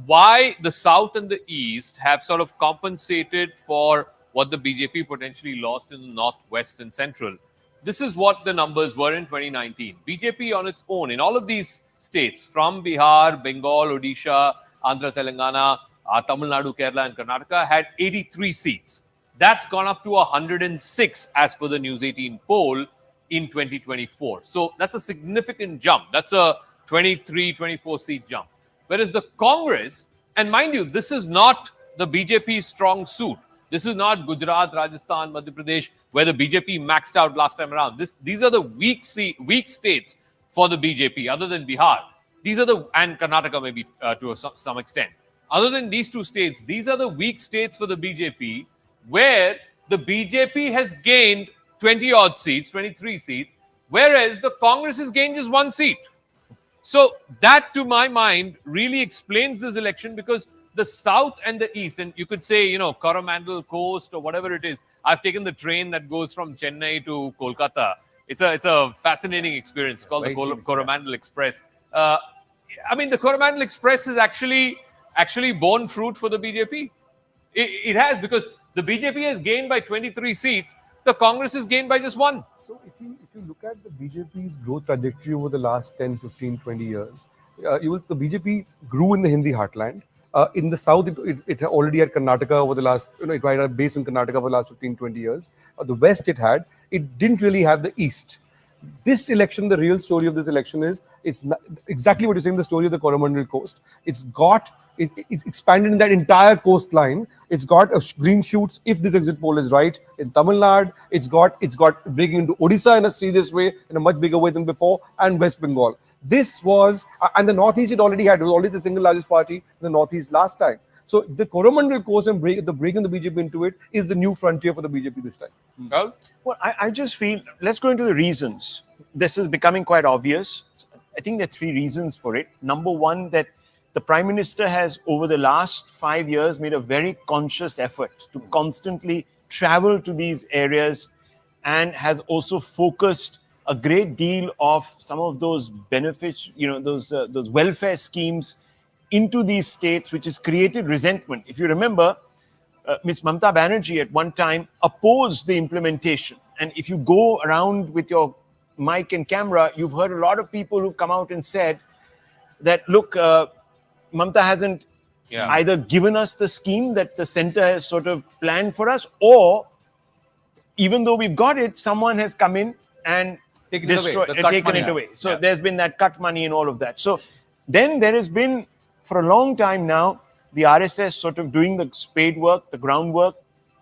why the south and the east have sort of compensated for what the BJP potentially lost in the north, west, and central. This is what the numbers were in 2019. BJP on its own in all of these states, from Bihar, Bengal, Odisha, Andhra, Telangana, Tamil Nadu, Kerala, and Karnataka, had 83 seats. That's gone up to 106 as per the News18 poll in 2024. So that's a significant jump. That's a 23, 24 seat jump. Whereas the Congress, and mind you, this is not the BJP's strong suit. This is not Gujarat, Rajasthan, Madhya Pradesh, where the BJP maxed out last time around. These are the weak states for the BJP, other than Bihar. These are and Karnataka maybe to some extent. Other than these two states, these are the weak states for the BJP, where the BJP has gained 20 odd seats, 23 seats, whereas the Congress has gained just 1 seat. So that, to my mind, really explains this election, because the south and the east, and you could say, Coromandel Coast or whatever it is. I've taken the train that goes from Chennai to Kolkata. It's a fascinating experience called the Coromandel Express. I mean, the Coromandel Express has actually borne fruit for the BJP. It has, because the BJP has gained by 23 seats. The Congress has gained by just 1. So if you look at the BJP's growth trajectory over the last 10, 15, 20 years, the BJP grew in the Hindi heartland. In the south, it already had Karnataka over the last, it had a base in Karnataka over the last 15, 20 years. The west it didn't really have the east. This election, the real story of this election is, it's not, exactly what you're saying, the story of the Coromandel Coast. It's expanded in that entire coastline. It's got green shoots, if this exit poll is right, in Tamil Nadu. It's got breaking into Odisha in a serious way, in a much bigger way than before, and West Bengal. This was, and the Northeast it already had. It was already the single largest party in the Northeast last time. So the Coromandel Coast and breaking the BJP into it is the new frontier for the BJP this time. Well, I just feel, let's go into the reasons. This is becoming quite obvious. I think there are 3 reasons for it. Number one, that the Prime Minister has, over the last 5 years, made a very conscious effort to constantly travel to these areas, and has also focused a great deal of some of those benefits, those welfare schemes into these states, which has created resentment. If you remember, Ms. Mamata Banerjee at one time opposed the implementation. And if you go around with your mic and camera, you've heard a lot of people who've come out and said that, look, Mamata hasn't either given us the scheme that the center has sort of planned for us, or even though we've got it, someone has come in and taken it away. So there's been that cut money and all of that. So then there has been, for a long time now, the RSS sort of doing the spade work, the groundwork.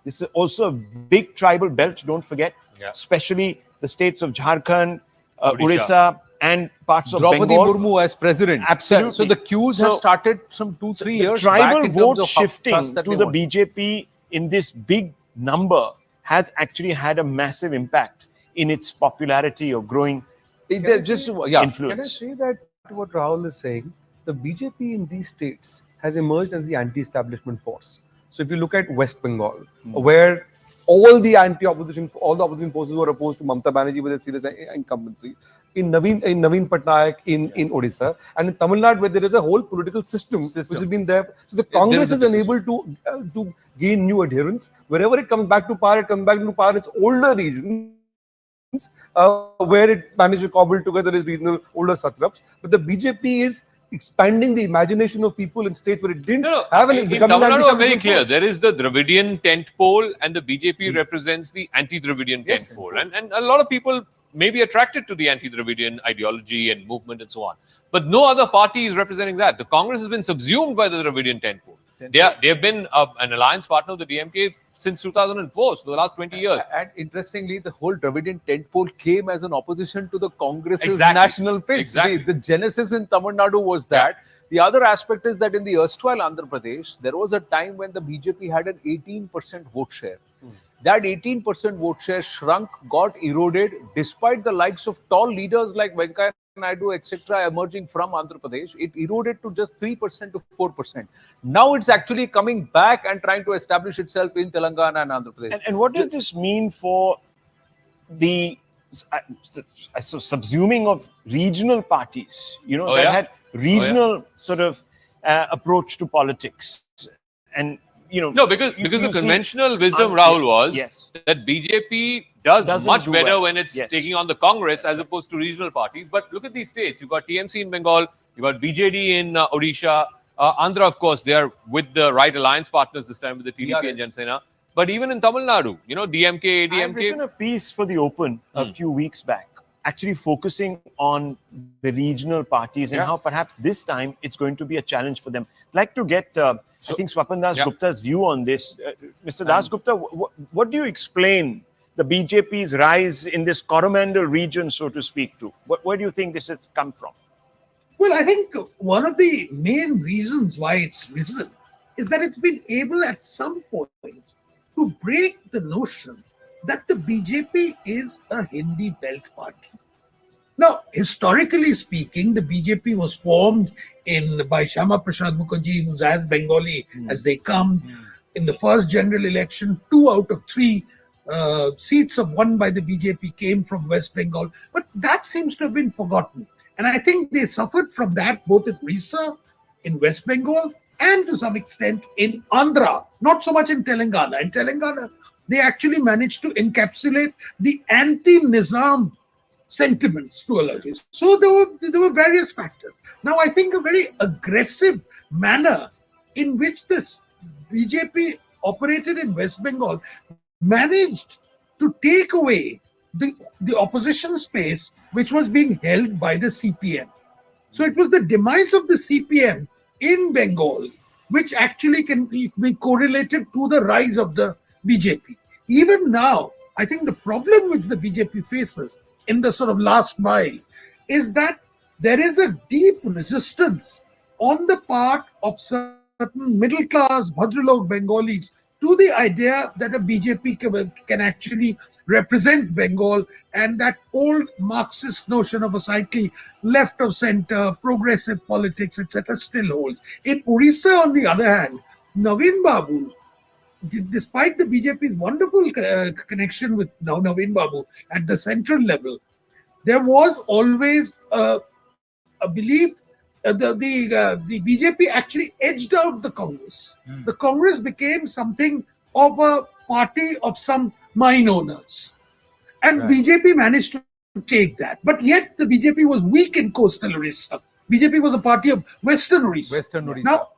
This is also a big tribal belt, don't forget, especially the states of Jharkhand, Odisha, and parts of Draupadi Bengal. Murmu as president. Absolutely. So the queues have started some 2-3 years the tribal back in vote terms of shifting trust that to they the want. BJP in this big number has actually had a massive impact in its popularity or growing Influence. Can I say that what Rahul is saying, the BJP in these states has emerged as the anti-establishment force. So if you look at West Bengal, where all the opposition forces were opposed to Mamata Banerjee with a serious incumbency, in Naveen Patnaik in Odisha, and in Tamil Nadu, where there is a whole political system which has been there. So the Congress is unable to gain new adherents. Wherever it comes back to power, it comes back to power in its older regions, where it managed to cobble together its regional older satraps. But the BJP is expanding the imagination of people in states where it didn't have an in Tamil Nadu are very clear. There is the Dravidian tent pole, and the BJP represents the anti-Dravidian tent pole. And a lot of people may be attracted to the anti-Dravidian ideology and movement and so on. But no other party is representing that. The Congress has been subsumed by the Dravidian tent pole. They have been an alliance partner of the DMK since 2004, so the last 20 years. And interestingly, the whole Dravidian tent pole came as an opposition to the Congress's national pitch. The genesis in Tamil Nadu was that. The other aspect is that in the erstwhile Andhra Pradesh, there was a time when the BJP had an 18% vote share. that 18% vote share shrunk, got eroded, despite the likes of tall leaders like Venkaiah Naidu, etc., emerging from Andhra Pradesh. It eroded to just 3% to 4%. Now it's actually coming back and trying to establish itself in Telangana and Andhra Pradesh. And what does this mean for the subsuming of regional parties, that had regional sort of approach to politics? And no, because the conventional wisdom, Rahul, was that BJP doesn't much better well when it's taking on the Congress as opposed to regional parties. But look at these states. You've got TMC in Bengal, you've got BJD in Odisha, Andhra, of course, they are with the right alliance partners this time with the TDP and Jansena. But even in Tamil Nadu, DMK, ADMK. I've written a piece for The Open a few weeks back, actually focusing on the regional parties and how perhaps this time it's going to be a challenge for them. I'd like to get, I think, Swapan Das Gupta's view on this. Mr. Das Gupta, what do you explain the BJP's rise in this Coromandel region, so to speak, to? Where do you think this has come from? Well, I think one of the main reasons why it's risen is that it's been able at some point to break the notion that the BJP is a Hindi belt party. Now, historically speaking, the BJP was formed by Shama Prasad Mukherjee, who's as Bengali as they come. In the first general election, 2 out of 3 seats won by the BJP came from West Bengal. But that seems to have been forgotten. And I think they suffered from that both in Orissa, in West Bengal, and to some extent in Andhra, not so much in Telangana. In Telangana, they actually managed to encapsulate the anti-Nizam sentiments to a large extent. So there were various factors. Now, I think a very aggressive manner in which this BJP operated in West Bengal managed to take away the opposition space which was being held by the CPM. So it was the demise of the CPM in Bengal which actually can be correlated to the rise of the BJP. Even now, I think the problem which the BJP faces in the sort of last mile is that there is a deep resistance on the part of certain middle class Bhadralok Bengalis to the idea that a BJP can actually represent Bengal, and that old Marxist notion of a slightly left of center, progressive politics, etc. still holds. In Orissa, on the other hand, Naveen Babu, despite the BJP's wonderful connection with Naveen Babu at the central level, there was always a belief the BJP actually edged out the Congress. The Congress became something of a party of some mine owners. And BJP managed to take that. But yet the BJP was weak in coastal Orissa. BJP was a party of Western Orissa. Now,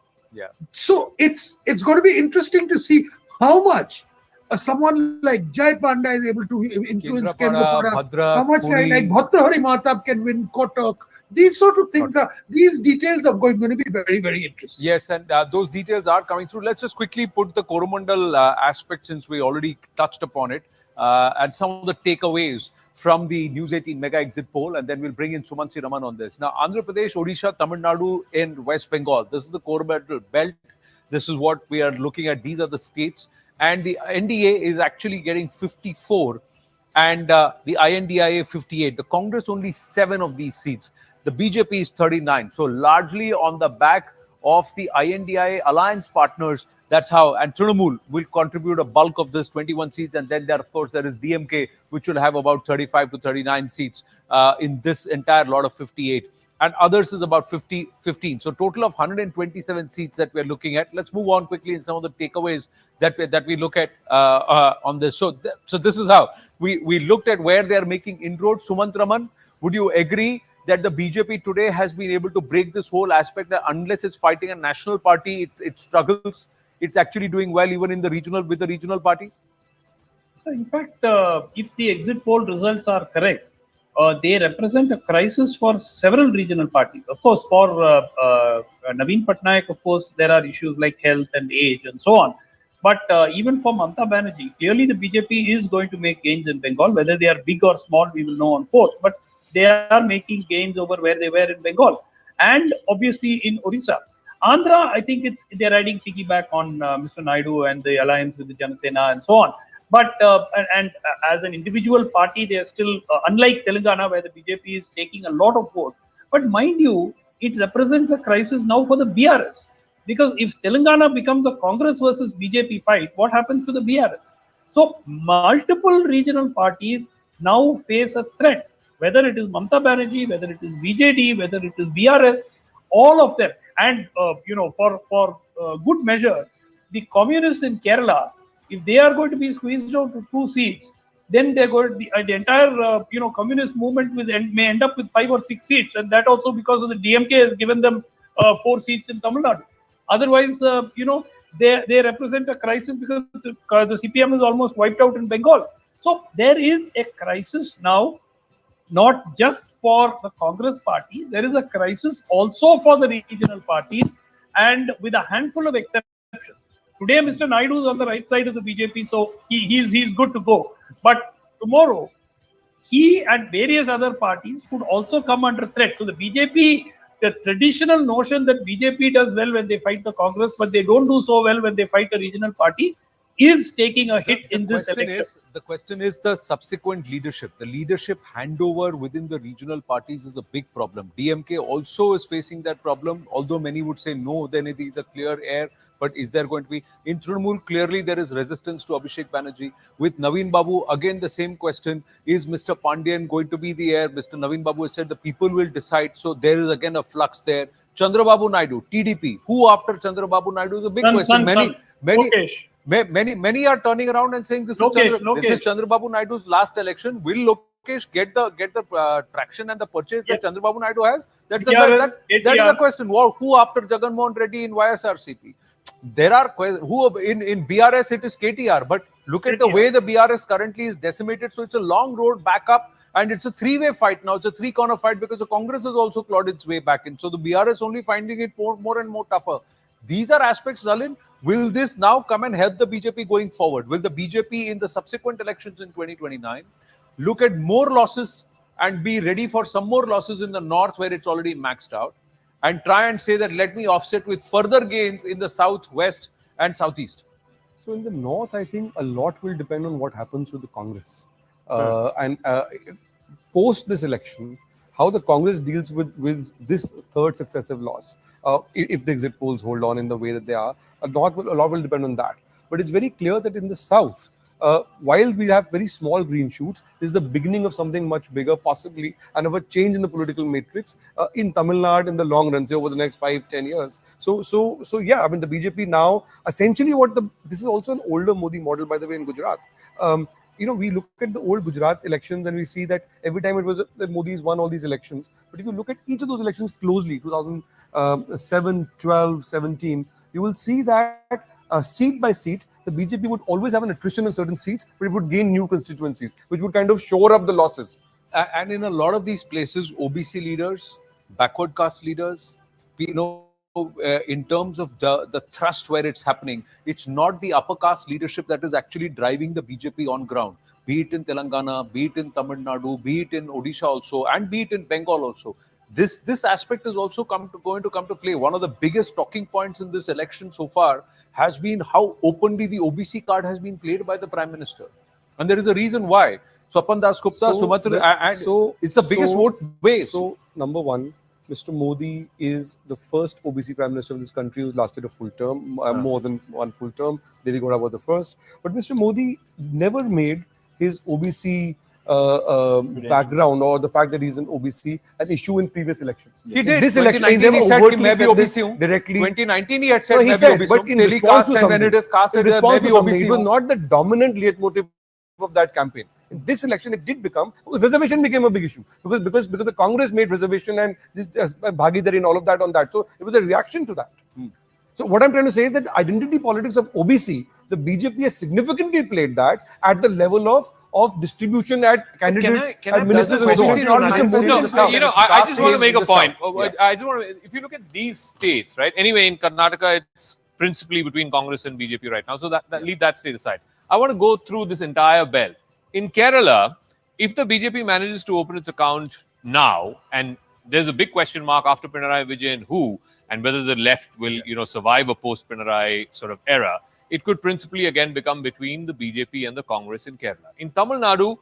so it's going to be interesting to see how much someone like Jai Panda is able to influence Kendrapara, how much guy like Bhattahari Matab can win Kotak. These sort of things these details are going to be very, very interesting. Yes, and those details are coming through. Let's just quickly put the Coromandel aspect, since we already touched upon it, and some of the takeaways from the News 18 Mega Exit Poll, and then we'll bring in Sumansi Raman on this. Now, Andhra Pradesh, Odisha, Tamil Nadu, and West Bengal. This is the Coromandel belt. This is what we are looking at. These are the states. And the NDA is actually getting 54, and the INDIA 58. The Congress only 7 of these seats. The BJP is 39. So largely on the back of the INDI Alliance partners, that's how. And Trinamool will contribute a bulk of this 21 seats. And then there, of course, there is DMK, which will have about 35 to 39 seats in this entire lot of 58. And others is about 15. So total of 127 seats that we're looking at. Let's move on quickly in some of the takeaways that we look at on this. So this is how we looked at where they're making inroads. Sumant Raman, would you agree that the BJP today has been able to break this whole aspect that unless it's fighting a national party, it struggles? It's actually doing well even in the regional parties? So in fact, if the exit poll results are correct, they represent a crisis for several regional parties. Of course, for Naveen Patnaik, of course, there are issues like health and age and so on. But even for Mamata Banerjee, clearly the BJP is going to make gains in Bengal. Whether they are big or small, we will know on 4th. But they are making gains over where they were in Bengal. And obviously in Orissa. Andhra, I think they're riding piggyback on Mr. Naidu and the alliance with the Janasena and so on. But as an individual party, they are still unlike Telangana, where the BJP is taking a lot of votes. But mind you, it represents a crisis now for the BRS, because if Telangana becomes a Congress versus BJP fight, what happens to the BRS? So multiple regional parties now face a threat, whether it is Mamata Banerjee, whether it is BJD, whether it is BRS, all of them. And for good measure, the communists in Kerala, if they are going to be squeezed out to 2 seats, then they're going to be the entire communist movement may end up with 5 or 6 seats, and that also because of the DMK has given them 4 seats in Tamil Nadu. Otherwise, they represent a crisis because the CPM is almost wiped out in Bengal. So there is a crisis now, not just for the Congress party. There is a crisis also for the regional parties, and with a handful of exceptions. Today, Mr. Naidu is on the right side of the BJP, so he's good to go. But tomorrow, he and various other parties could also come under threat. So the BJP, the traditional notion that BJP does well when they fight the Congress, but they don't do so well when they fight a regional party, is taking a hit in this election. The question is the subsequent leadership. The leadership handover within the regional parties is a big problem. DMK also is facing that problem, although many would say no, then it is a clear air. But is there going to be? In Trinamool, clearly there is resistance to Abhishek Banerjee. With Naveen Babu, again the same question. Is Mr. Pandian going to be the heir? Mr. Naveen Babu has said the people will decide. So there is again a flux there. Chandrababu Naidu, TDP. Who after Chandrababu Naidu is a big question. Many are turning around and saying this is Chandrababu Naidu's last election. Will Lokesh get the traction and the purchase that Chandrababu Naidu has? That is the question. Who after Jagan Mohan Reddy in YSRCP? There are who in BRS it is KTR, but look at the way the BRS currently is decimated. So it's a long road back up, and it's a three-way fight now. It's a three-corner fight because the Congress has also clawed its way back in. So the BRS only finding it more and more tougher. These are aspects, Nalin. Will this now come and help the BJP going forward? Will the BJP in the subsequent elections in 2029 look at more losses and be ready for some more losses in the north where it's already maxed out, and try and say that let me offset with further gains in the south, west and southeast? So in the north, I think a lot will depend on what happens to the Congress. And post this election, how the Congress deals with this third successive loss. If the exit polls hold on in the way that they are, a lot will depend on that. But it's very clear that in the south, while we have very small green shoots, this is the beginning of something much bigger, possibly, and of a change in the political matrix in Tamil Nadu in the long run, say over the next 5-10 years. So yeah, I mean, the BJP now, essentially this is also an older Modi model, by the way, in Gujarat. We look at the old Gujarat elections and we see that every time it was that Modi's won all these elections. But if you look at each of those elections closely, 2007, 12, 17, you will see that seat by seat, the BJP would always have an attrition of certain seats, but it would gain new constituencies, which would kind of shore up the losses. And in a lot of these places, OBC leaders, backward caste leaders, in terms of the thrust where it's happening, it's not the upper caste leadership that is actually driving the BJP on ground, be it in Telangana, be it in Tamil Nadu, be it in Odisha also, and be it in Bengal also. This aspect is also going to come to play. One of the biggest talking points in this election so far has been how openly the OBC card has been played by the Prime Minister. And there is a reason why. Swapan Das Gupta, it's the biggest vote base. So, number one, Mr. Modi is the first OBC Prime Minister of this country who's lasted a full term, more than one full term. Devi Gowda was the first. But Mr. Modi never made his OBC background or the fact that he's an OBC an issue in previous elections. He did. This election, he never said OBC directly. 2019, he had said, he said, but in response to something, when it is cast, in response to something, it was not the dominant leitmotif of that campaign. In this election, it did become, reservation became a big issue because the Congress made reservation and this Bhagidari and all of that on that. So it was a reaction to that. So what I'm trying to say is that identity politics of OBC, the BJP has significantly played that at the level of distribution at candidates, at ministers and so on. I just want to make a point. If you look at these states, right? Anyway, in Karnataka, it's principally between Congress and BJP right now. So leave that state aside. I want to go through this entire belt. In Kerala, if the BJP manages to open its account now, and there's a big question mark after Pinarayi Vijayan, and whether the left will, survive a post-Pinarayi sort of era. it could principally again become between the BJP and the Congress in Kerala. In Tamil Nadu,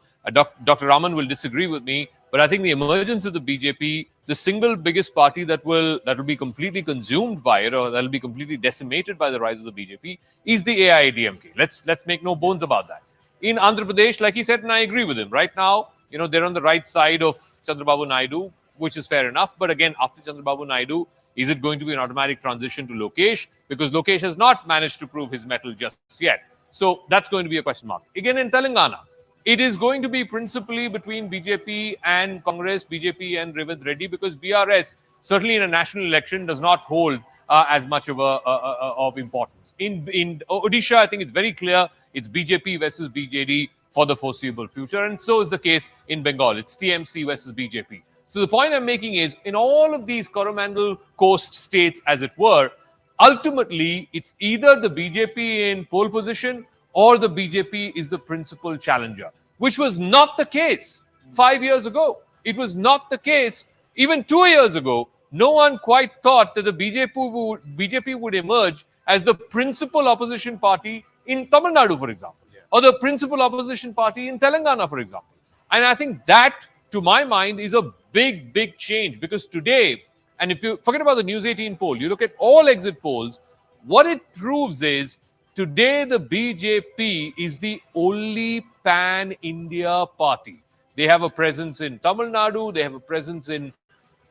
Dr. Raman will disagree with me, but I think the emergence of the BJP, the single biggest party that will be completely consumed by it, or that will be completely decimated by the rise of the BJP, is the AIADMK. Let's make no bones about that. In Andhra Pradesh, like he said, and I agree with him, right now, they're on the right side of Chandrababu Naidu, which is fair enough. But again, after Chandrababu Naidu, is it going to be an automatic transition to Lokesh? Because Lokesh has not managed to prove his mettle just yet. So that's going to be a question mark. Again, in Telangana, it is going to be principally between BJP and Congress, BJP and Revanth Reddy, because BRS, certainly in a national election, does not hold as much of importance. In Odisha, I think it's very clear it's BJP versus BJD for the foreseeable future. And so is the case in Bengal. It's TMC versus BJP. So the point I'm making is, in all of these Coromandel Coast states, as it were, ultimately, it's either the BJP in pole position or the BJP is the principal challenger, which was not the case 5 years ago. It was not the case even 2 years ago. No one quite thought that the BJP would emerge as the principal opposition party in Tamil Nadu, for example, or the principal opposition party in Telangana, for example. And I think that, to my mind, is a big change, because today, and if you forget about the News18 poll, you look at all exit polls, what it proves is today the BJP is the only pan-India party. They have a presence in Tamil Nadu, they have a presence in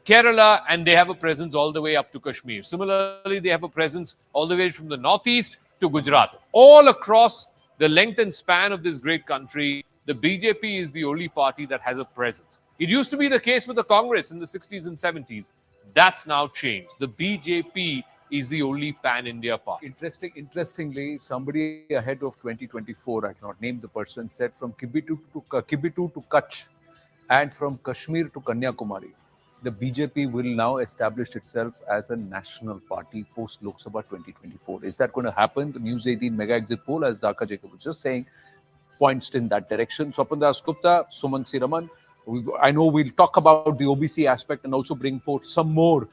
Kerala, and they have a presence all the way up to Kashmir. Similarly, they have a presence all the way from the northeast to Gujarat. All across the length and span of this great country, the BJP is the only party that has a presence. It used to be the case with the Congress in the 60s and 70s. That's now changed. The BJP is the only pan-India party. Interestingly, somebody ahead of 2024, I cannot name the person, said from Kibitu to Kutch and from Kashmir to Kanyakumari, the BJP will now establish itself as a national party post Lok Sabha 2024. Is that going to happen? The News18 Mega Exit Poll, as Zaka Jacob was just saying, points in that direction. Swapan Das Gupta, Suman C. Raman, I know we'll talk about the OBC aspect and also bring forth some more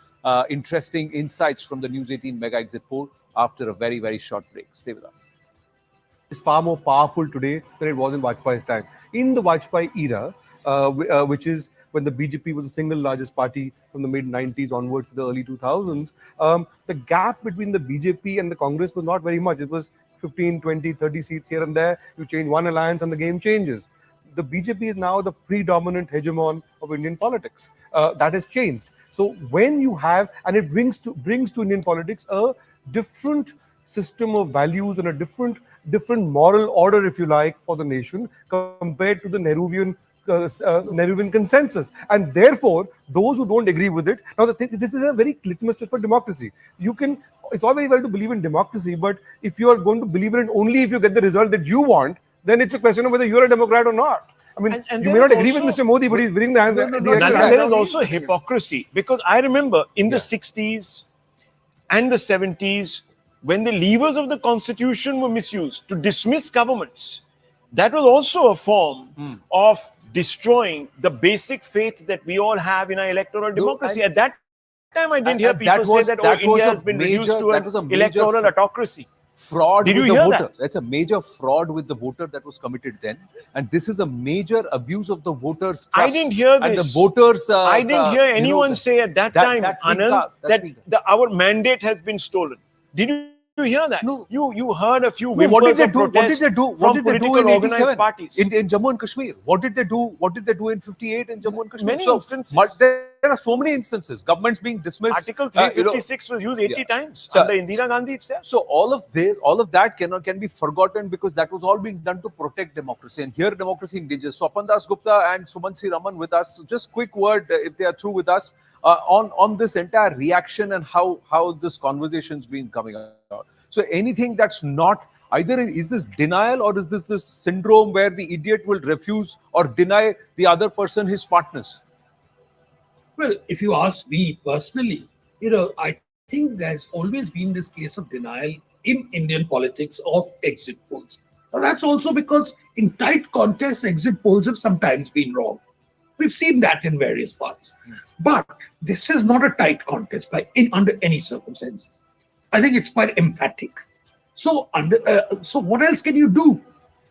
interesting insights from the News18 Mega Exit Poll after a very short break. Stay with us. Is far more powerful today than it was in Vajpayee's time. In the Vajpayee era, which is when the BJP was the single largest party from the mid-90s onwards to the early 2000s, the gap between the BJP and the Congress was not very much. It was 15, 20, 30 seats here and there. You change one alliance and the game changes. The BJP is now the predominant hegemon of Indian politics. That has changed. So when you have, and it brings to Indian politics a different system of values and a different moral order, if you like, for the nation compared to the Nehruvian consensus. And therefore, those who don't agree with it, now this is a very litmus test for democracy. It's all very well to believe in democracy, but if you are going to believe in it only if you get the result that you want, then it's a question of whether you're a Democrat or not. I mean, and you may not agree with Mr. Modi, but he's winning the hands. There is also hypocrisy, because I remember in the 60s and the 70s, when the levers of the constitution were misused to dismiss governments, that was also a form of destroying the basic faith that we all have in our electoral democracy. At that time, I didn't hear people say that India has been reduced to an electoral autocracy. Fraud Did with you the hear voter. that? That's a major fraud with the voter that was committed then, and this is a major abuse of the voters' trust. I didn't hear this. And the voters. I didn't hear anyone say at that time, Anand, that our mandate has been stolen. Did you hear that? No. You heard a few What did whimpers they of do? What did protest they do? What from did they do political in organized 87 parties. in Jammu and Kashmir? What did they do? What did they do in 58 in Jammu and Kashmir? Many instances. But there are so many instances. Governments being dismissed. Article 356 was used 80 times So- under Indira Gandhi itself. So all of that can be forgotten, because that was all being done to protect democracy. And here democracy in danger. Swapan Das Gupta and Suman C. Raman with us. Just quick word, if they are through with us, on this entire reaction and how this conversation's been coming out. So anything that's not, either is this denial or is this syndrome where the idiot will refuse or deny the other person his partners? Well, if you ask me personally, I think there's always been this case of denial in Indian politics of exit polls. Now, that's also because in tight contests, exit polls have sometimes been wrong. We've seen that in various parts. But this is not a tight contest under any circumstances. I think it's quite emphatic. So, so what else can you do?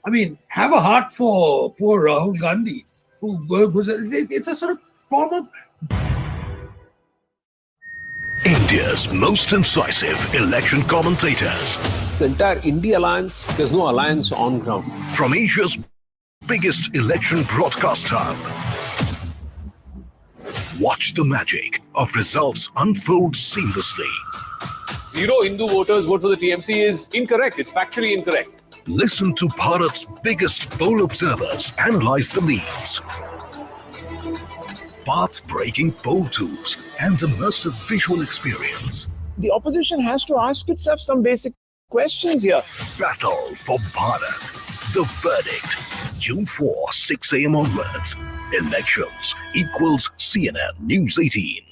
I mean, have a heart for poor Rahul Gandhi, it's a sort of form of India's most incisive election commentators. The entire INDI Alliance, there's no alliance on ground. From Asia's biggest election broadcast hub. Watch the magic of results unfold seamlessly. 0 Hindu voters vote for the TMC is incorrect. It's factually incorrect. Listen to Bharat's biggest poll observers analyze the leads. Path-breaking poll tools and immersive visual experience. The opposition has to ask itself some basic questions here. Battle for Bharat. The verdict. June 4, 6 a.m. onwards. Elections equals CNN News 18.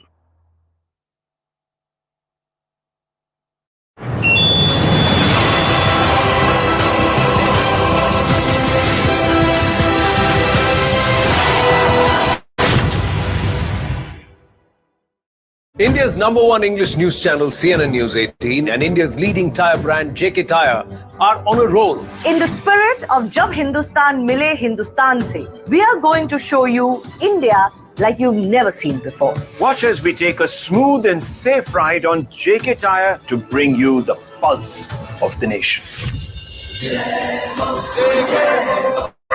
India's #1 English news channel, CNN News 18, and India's leading tyre brand, JK Tyre, are on a roll. In the spirit of Jab Hindustan Mile Hindustan Se, we are going to show you India like you've never seen before. Watch as we take a smooth and safe ride on JK Tyre to bring you the pulse of the nation.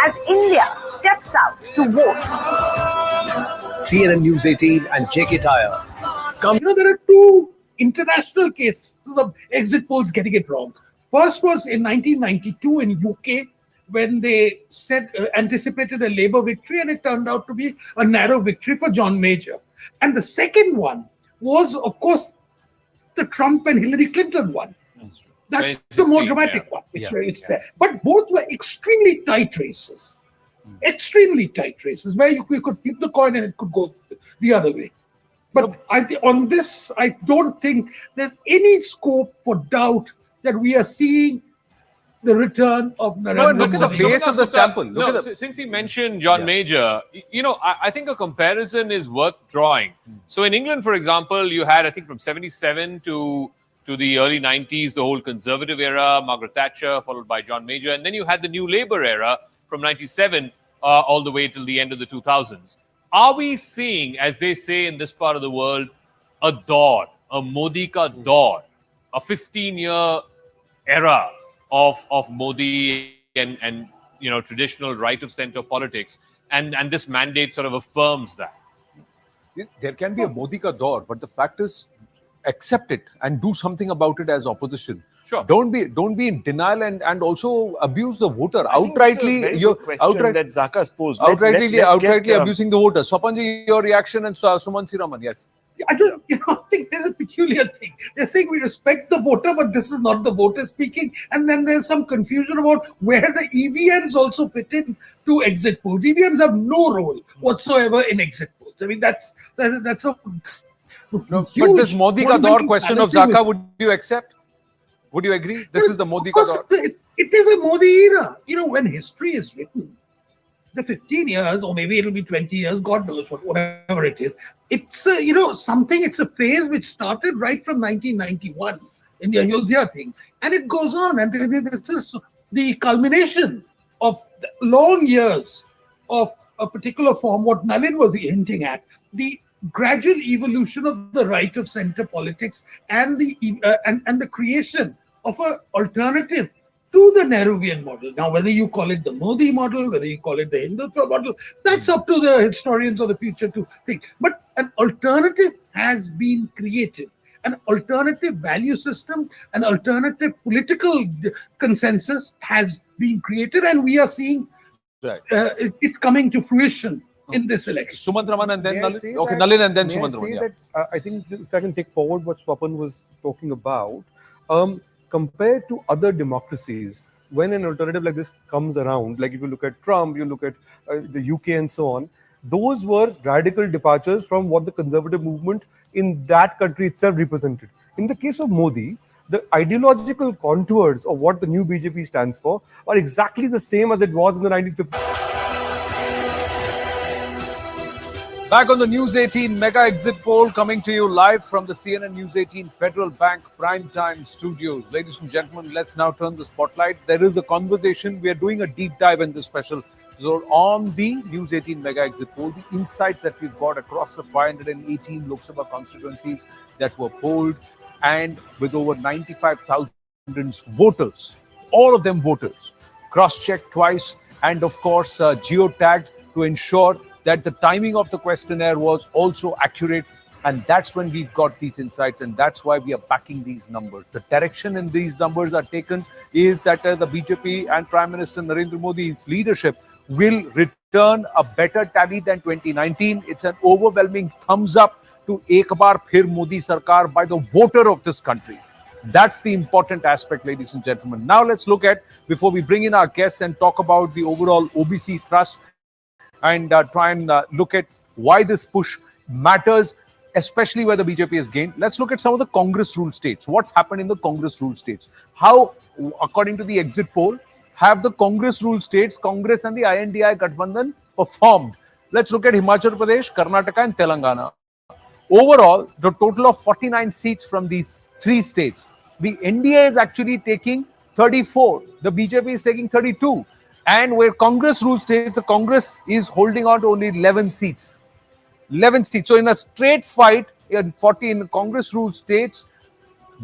As India steps out to vote, CNN News 18 and JK Tyre. there are two international cases of exit polls getting it wrong. First was in 1992 in UK, when they said anticipated a Labour victory, and it turned out to be a narrow victory for John Major. And the second one was, of course, the Trump and Hillary Clinton one. That's the more dramatic one, it's there. But both were extremely tight races. Extremely tight races, where you could flip the coin and it could go the other way. But on this, I don't think there's any scope for doubt that we are seeing the return of Narendra look at the Modi. base of the sample. Since he mentioned John Major, I think a comparison is worth drawing. So in England, for example, you had, I think, from 77 to the early 90s, the whole Conservative era, Margaret Thatcher, followed by John Major. And then you had the New Labour era from 97 all the way till the end of the 2000s. Are we seeing, as they say in this part of the world, a dawn, a Modi ka dawn, a 15-year era of Modi and traditional right of center politics, and this mandate sort of affirms that? There can be a Modi ka daur, but the fact is, accept it and do something about it as opposition. Sure. Don't be in denial and also abuse the voter I think it's a very outrightly. good question that Zaka's posed. Outrightly abusing the voter. Swapanji, your reaction, and Suman Siraman, yes. I think there's a peculiar thing. They're saying we respect the voter, but this is not the voter speaking. And then there's some confusion about where the EVMs also fit in to exit polls. EVMs have no role whatsoever in exit polls. I mean, that's a No, huge, but this Modi ka daur monumental question of fallacy Zaka, would you accept? Would you agree? This is the Modi ka daur. It is a Modi era. When history is written, the 15 years, or maybe it'll be 20 years, God knows whatever it is. It's it's a phase which started right from 1991 in the Ayodhya thing, and it goes on, and this is the culmination of long years of a particular form. What Nalin was hinting at, the gradual evolution of the right of center politics and the creation of an alternative to the Nehruvian model. Now, whether you call it the Modi model, whether you call it the Hindutva model, that's up to the historians of the future to think. But an alternative has been created. An alternative value system, an alternative political consensus has been created, and we are seeing it coming to fruition in this election. Sumant Raman and then May I Nalin? say Okay, that- Nalin and then may I Sumant say Raman. Yeah. that, I think if I can take forward what Swapan was talking about, compared to other democracies, when an alternative like this comes around, like if you look at Trump, you look at the UK and so on, those were radical departures from what the conservative movement in that country itself represented. In the case of Modi, the ideological contours of what the new BJP stands for are exactly the same as it was in the 1950s. Back on the News 18 Mega Exit Poll, coming to you live from the CNN News 18 Federal Bank Primetime Studios. Ladies and gentlemen, let's now turn the spotlight. There is a conversation. We are doing a deep dive in this special episode on the News 18 Mega Exit Poll, the insights that we've got across the 518 Lok Sabha constituencies that were polled, and with over 95,000 voters, all of them voters, cross-checked twice, and of course geotagged to ensure that the timing of the questionnaire was also accurate. And that's when we've got these insights, and that's why we are backing these numbers. The direction in these numbers are taken is that the BJP and Prime Minister Narendra Modi's leadership will return a better tally than 2019. It's an overwhelming thumbs up to Ek Baar Phir Modi Sarkar by the voter of this country. That's the important aspect, ladies and gentlemen. Now let's look at, before we bring in our guests and talk about the overall OBC thrust, and try and look at why this push matters, especially where the BJP has gained. Let's look at some of the Congress ruled states. What's happened in the Congress ruled states? How, according to the exit poll, have the Congress ruled states, Congress and the INDI Gathbandhan, performed? Let's look at Himachal Pradesh, Karnataka and Telangana. Overall, the total of 49 seats from these three states. The NDA is actually taking 34. The BJP is taking 32. And where Congress rules states, the Congress is holding on to only 11 seats. 11 seats. So in a straight fight in 14 Congress ruled states,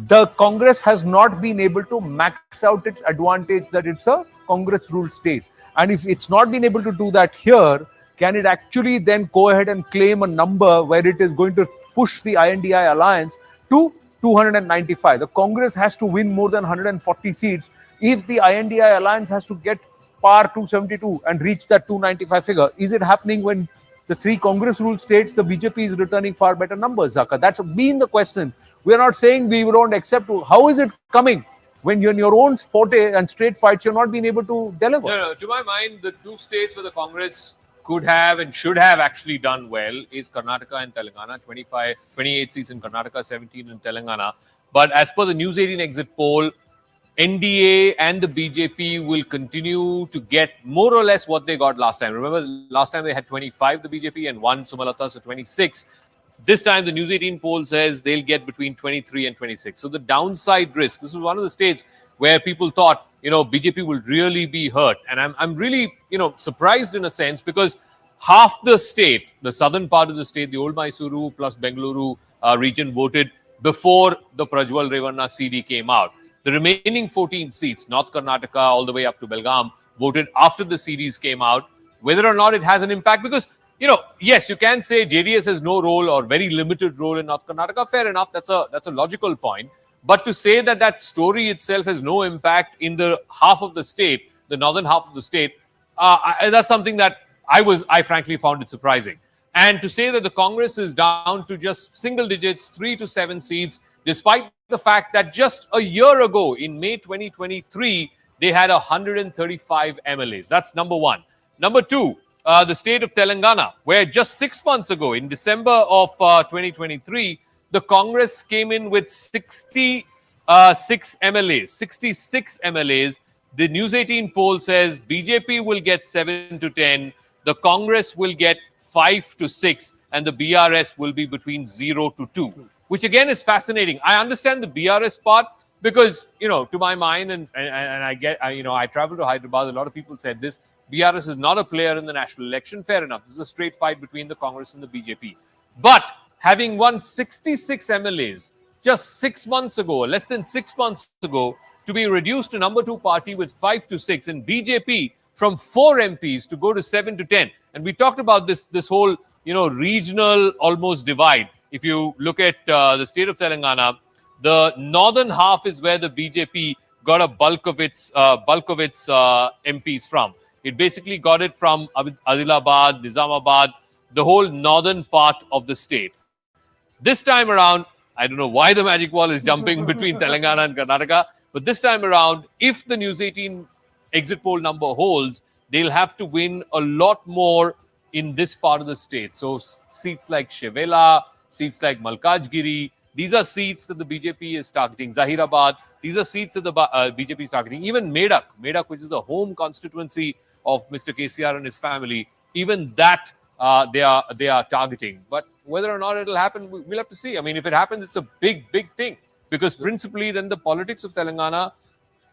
the Congress has not been able to max out its advantage that it's a Congress ruled state. And if it's not been able to do that here, can it actually then go ahead and claim a number where it is going to push the INDI Alliance to 295? The Congress has to win more than 140 seats if the INDI Alliance has to get par 272 and reach that 295 figure. Is it happening when the three Congress ruled states, the BJP is returning far better numbers, Zaka? That's been the question. We are not saying we don't accept. How is it coming when you're in your own forte and straight fights, you're not being able to deliver? No, to my mind, the two states where the Congress could have and should have actually done well is Karnataka and Telangana. 28 seats in Karnataka, 17 in Telangana. But as per the News 18 exit poll, NDA and the BJP will continue to get more or less what they got last time. Remember, last time they had 25, the BJP, and one Sumalata, so 26. This time, the News 18 poll says they'll get between 23 and 26. So the downside risk, this is one of the states where people thought, BJP will really be hurt. And I'm really, surprised in a sense, because half the state, the southern part of the state, the old Mysuru plus Bengaluru region voted before the Prajwal Revanna CD came out. The remaining 14 seats, North Karnataka all the way up to Belgaum, voted after the CDs came out. Whether or not it has an impact, because, yes, you can say JDS has no role or very limited role in North Karnataka. Fair enough. That's a logical point. But to say that that story itself has no impact in the half of the state, the northern half of the state, that's something that I frankly found it surprising. And to say that the Congress is down to just single digits, 3 to 7 seats, despite the fact that just a year ago, in May 2023, they had 135 MLAs. That's number one. Number two, the state of Telangana, where just 6 months ago, in December of 2023, the Congress came in with 66 MLAs. 66 MLAs. The News 18 poll says BJP will get 7 to 10, the Congress will get 5 to 6, and the BRS will be between 0 to 2. Which again is fascinating. I understand the BRS part because, to my mind, and I traveled to Hyderabad, a lot of people said this, BRS is not a player in the national election. Fair enough. This is a straight fight between the Congress and the BJP. But having won 66 MLAs just 6 months ago, less than 6 months ago, to be reduced to number 2 party with 5 to 6, and BJP from 4 MPs to go to 7 to 10. And we talked about this whole, regional almost divide. If you look at the state of Telangana, the northern half is where the BJP got a bulk of its MPs from. It basically got it from Adilabad, Nizamabad, the whole northern part of the state. This time around, I don't know why the magic wall is jumping between Telangana and Karnataka, but this time around, if the News 18 exit poll number holds, they'll have to win a lot more in this part of the state. So seats like Shevela, seats like Malkajgiri, these are seats that the BJP is targeting. Zahirabad, these are seats that the BJP is targeting. Even Medak, which is the home constituency of Mr. KCR and his family, even that they are targeting. But whether or not it'll happen, we'll have to see. I mean, if it happens, it's a big thing, because principally then the politics of Telangana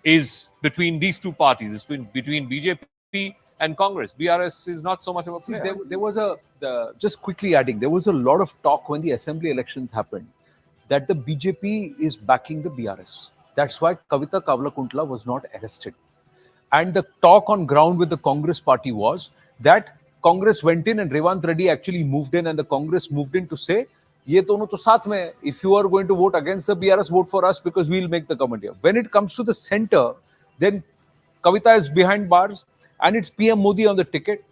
is between these two parties. It's between BJP and Congress. BRS is not so much of a player. There was just quickly adding, there was a lot of talk when the assembly elections happened that the BJP is backing the BRS. That's why Kavita Kavlakuntla was not arrested. And the talk on ground with the Congress party was that Congress went in and Revant Reddy actually moved in, and the Congress moved in to say, ये दोनों तो साथ में, if you are going to vote against the BRS, vote for us because we'll make the government here. When it comes to the center, then Kavita is behind bars and it's PM Modi on the ticket.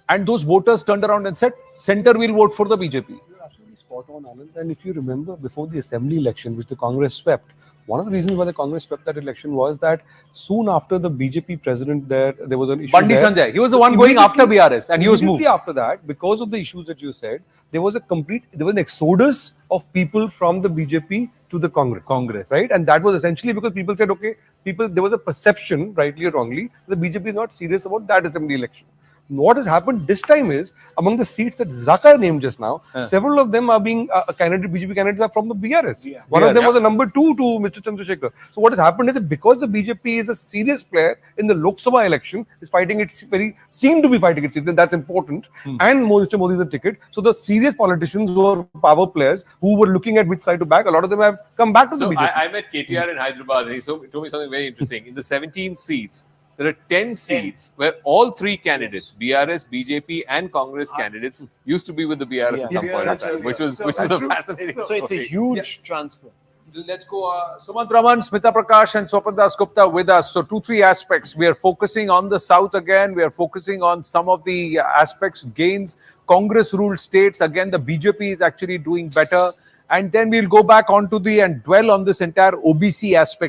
And those voters turned around and said, center will vote for the BJP. You're absolutely spot on, Anand. And if you remember, before the assembly election, which the Congress swept, one of the reasons why the Congress swept that election was that soon after the BJP president there was an issue. Bandi there. Sanjay, he was the one going after BRS and he was moved. After that, because of the issues that you said, there was an exodus of people from the BJP to the Congress. Right? And that was essentially because people said, okay, there was a perception, rightly or wrongly, the BJP is not serious about that assembly election. What has happened this time is, among the seats that Zaka named just now, several of them are being BJP candidates are from the BRS. One of them was a number 2 to Mr. Chandrasekhar. So what has happened is that because the BJP is a serious player in the Lok Sabha election, is fighting it seemed to be fighting it seriously, and that's important. And Mr. Modi is a ticket. So the serious politicians who are power players who were looking at which side to back, a lot of them have come back to the BJP. I met KTR in Hyderabad and he told me something very interesting. In the 17 seats, there are 10 seats where all three candidates, BRS, BJP, and Congress candidates, used to be with the BRS at some point in time, which is a fascinating So it's a huge transfer. Let's go. Sumant Raman, Smita Prakash, and Swapan Das Gupta with us. So 2-3 aspects. We are focusing on the South again. We are focusing on some of the aspects, gains. Congress-ruled states. Again, the BJP is actually doing better. And then we'll go back onto and dwell on this entire OBC aspect.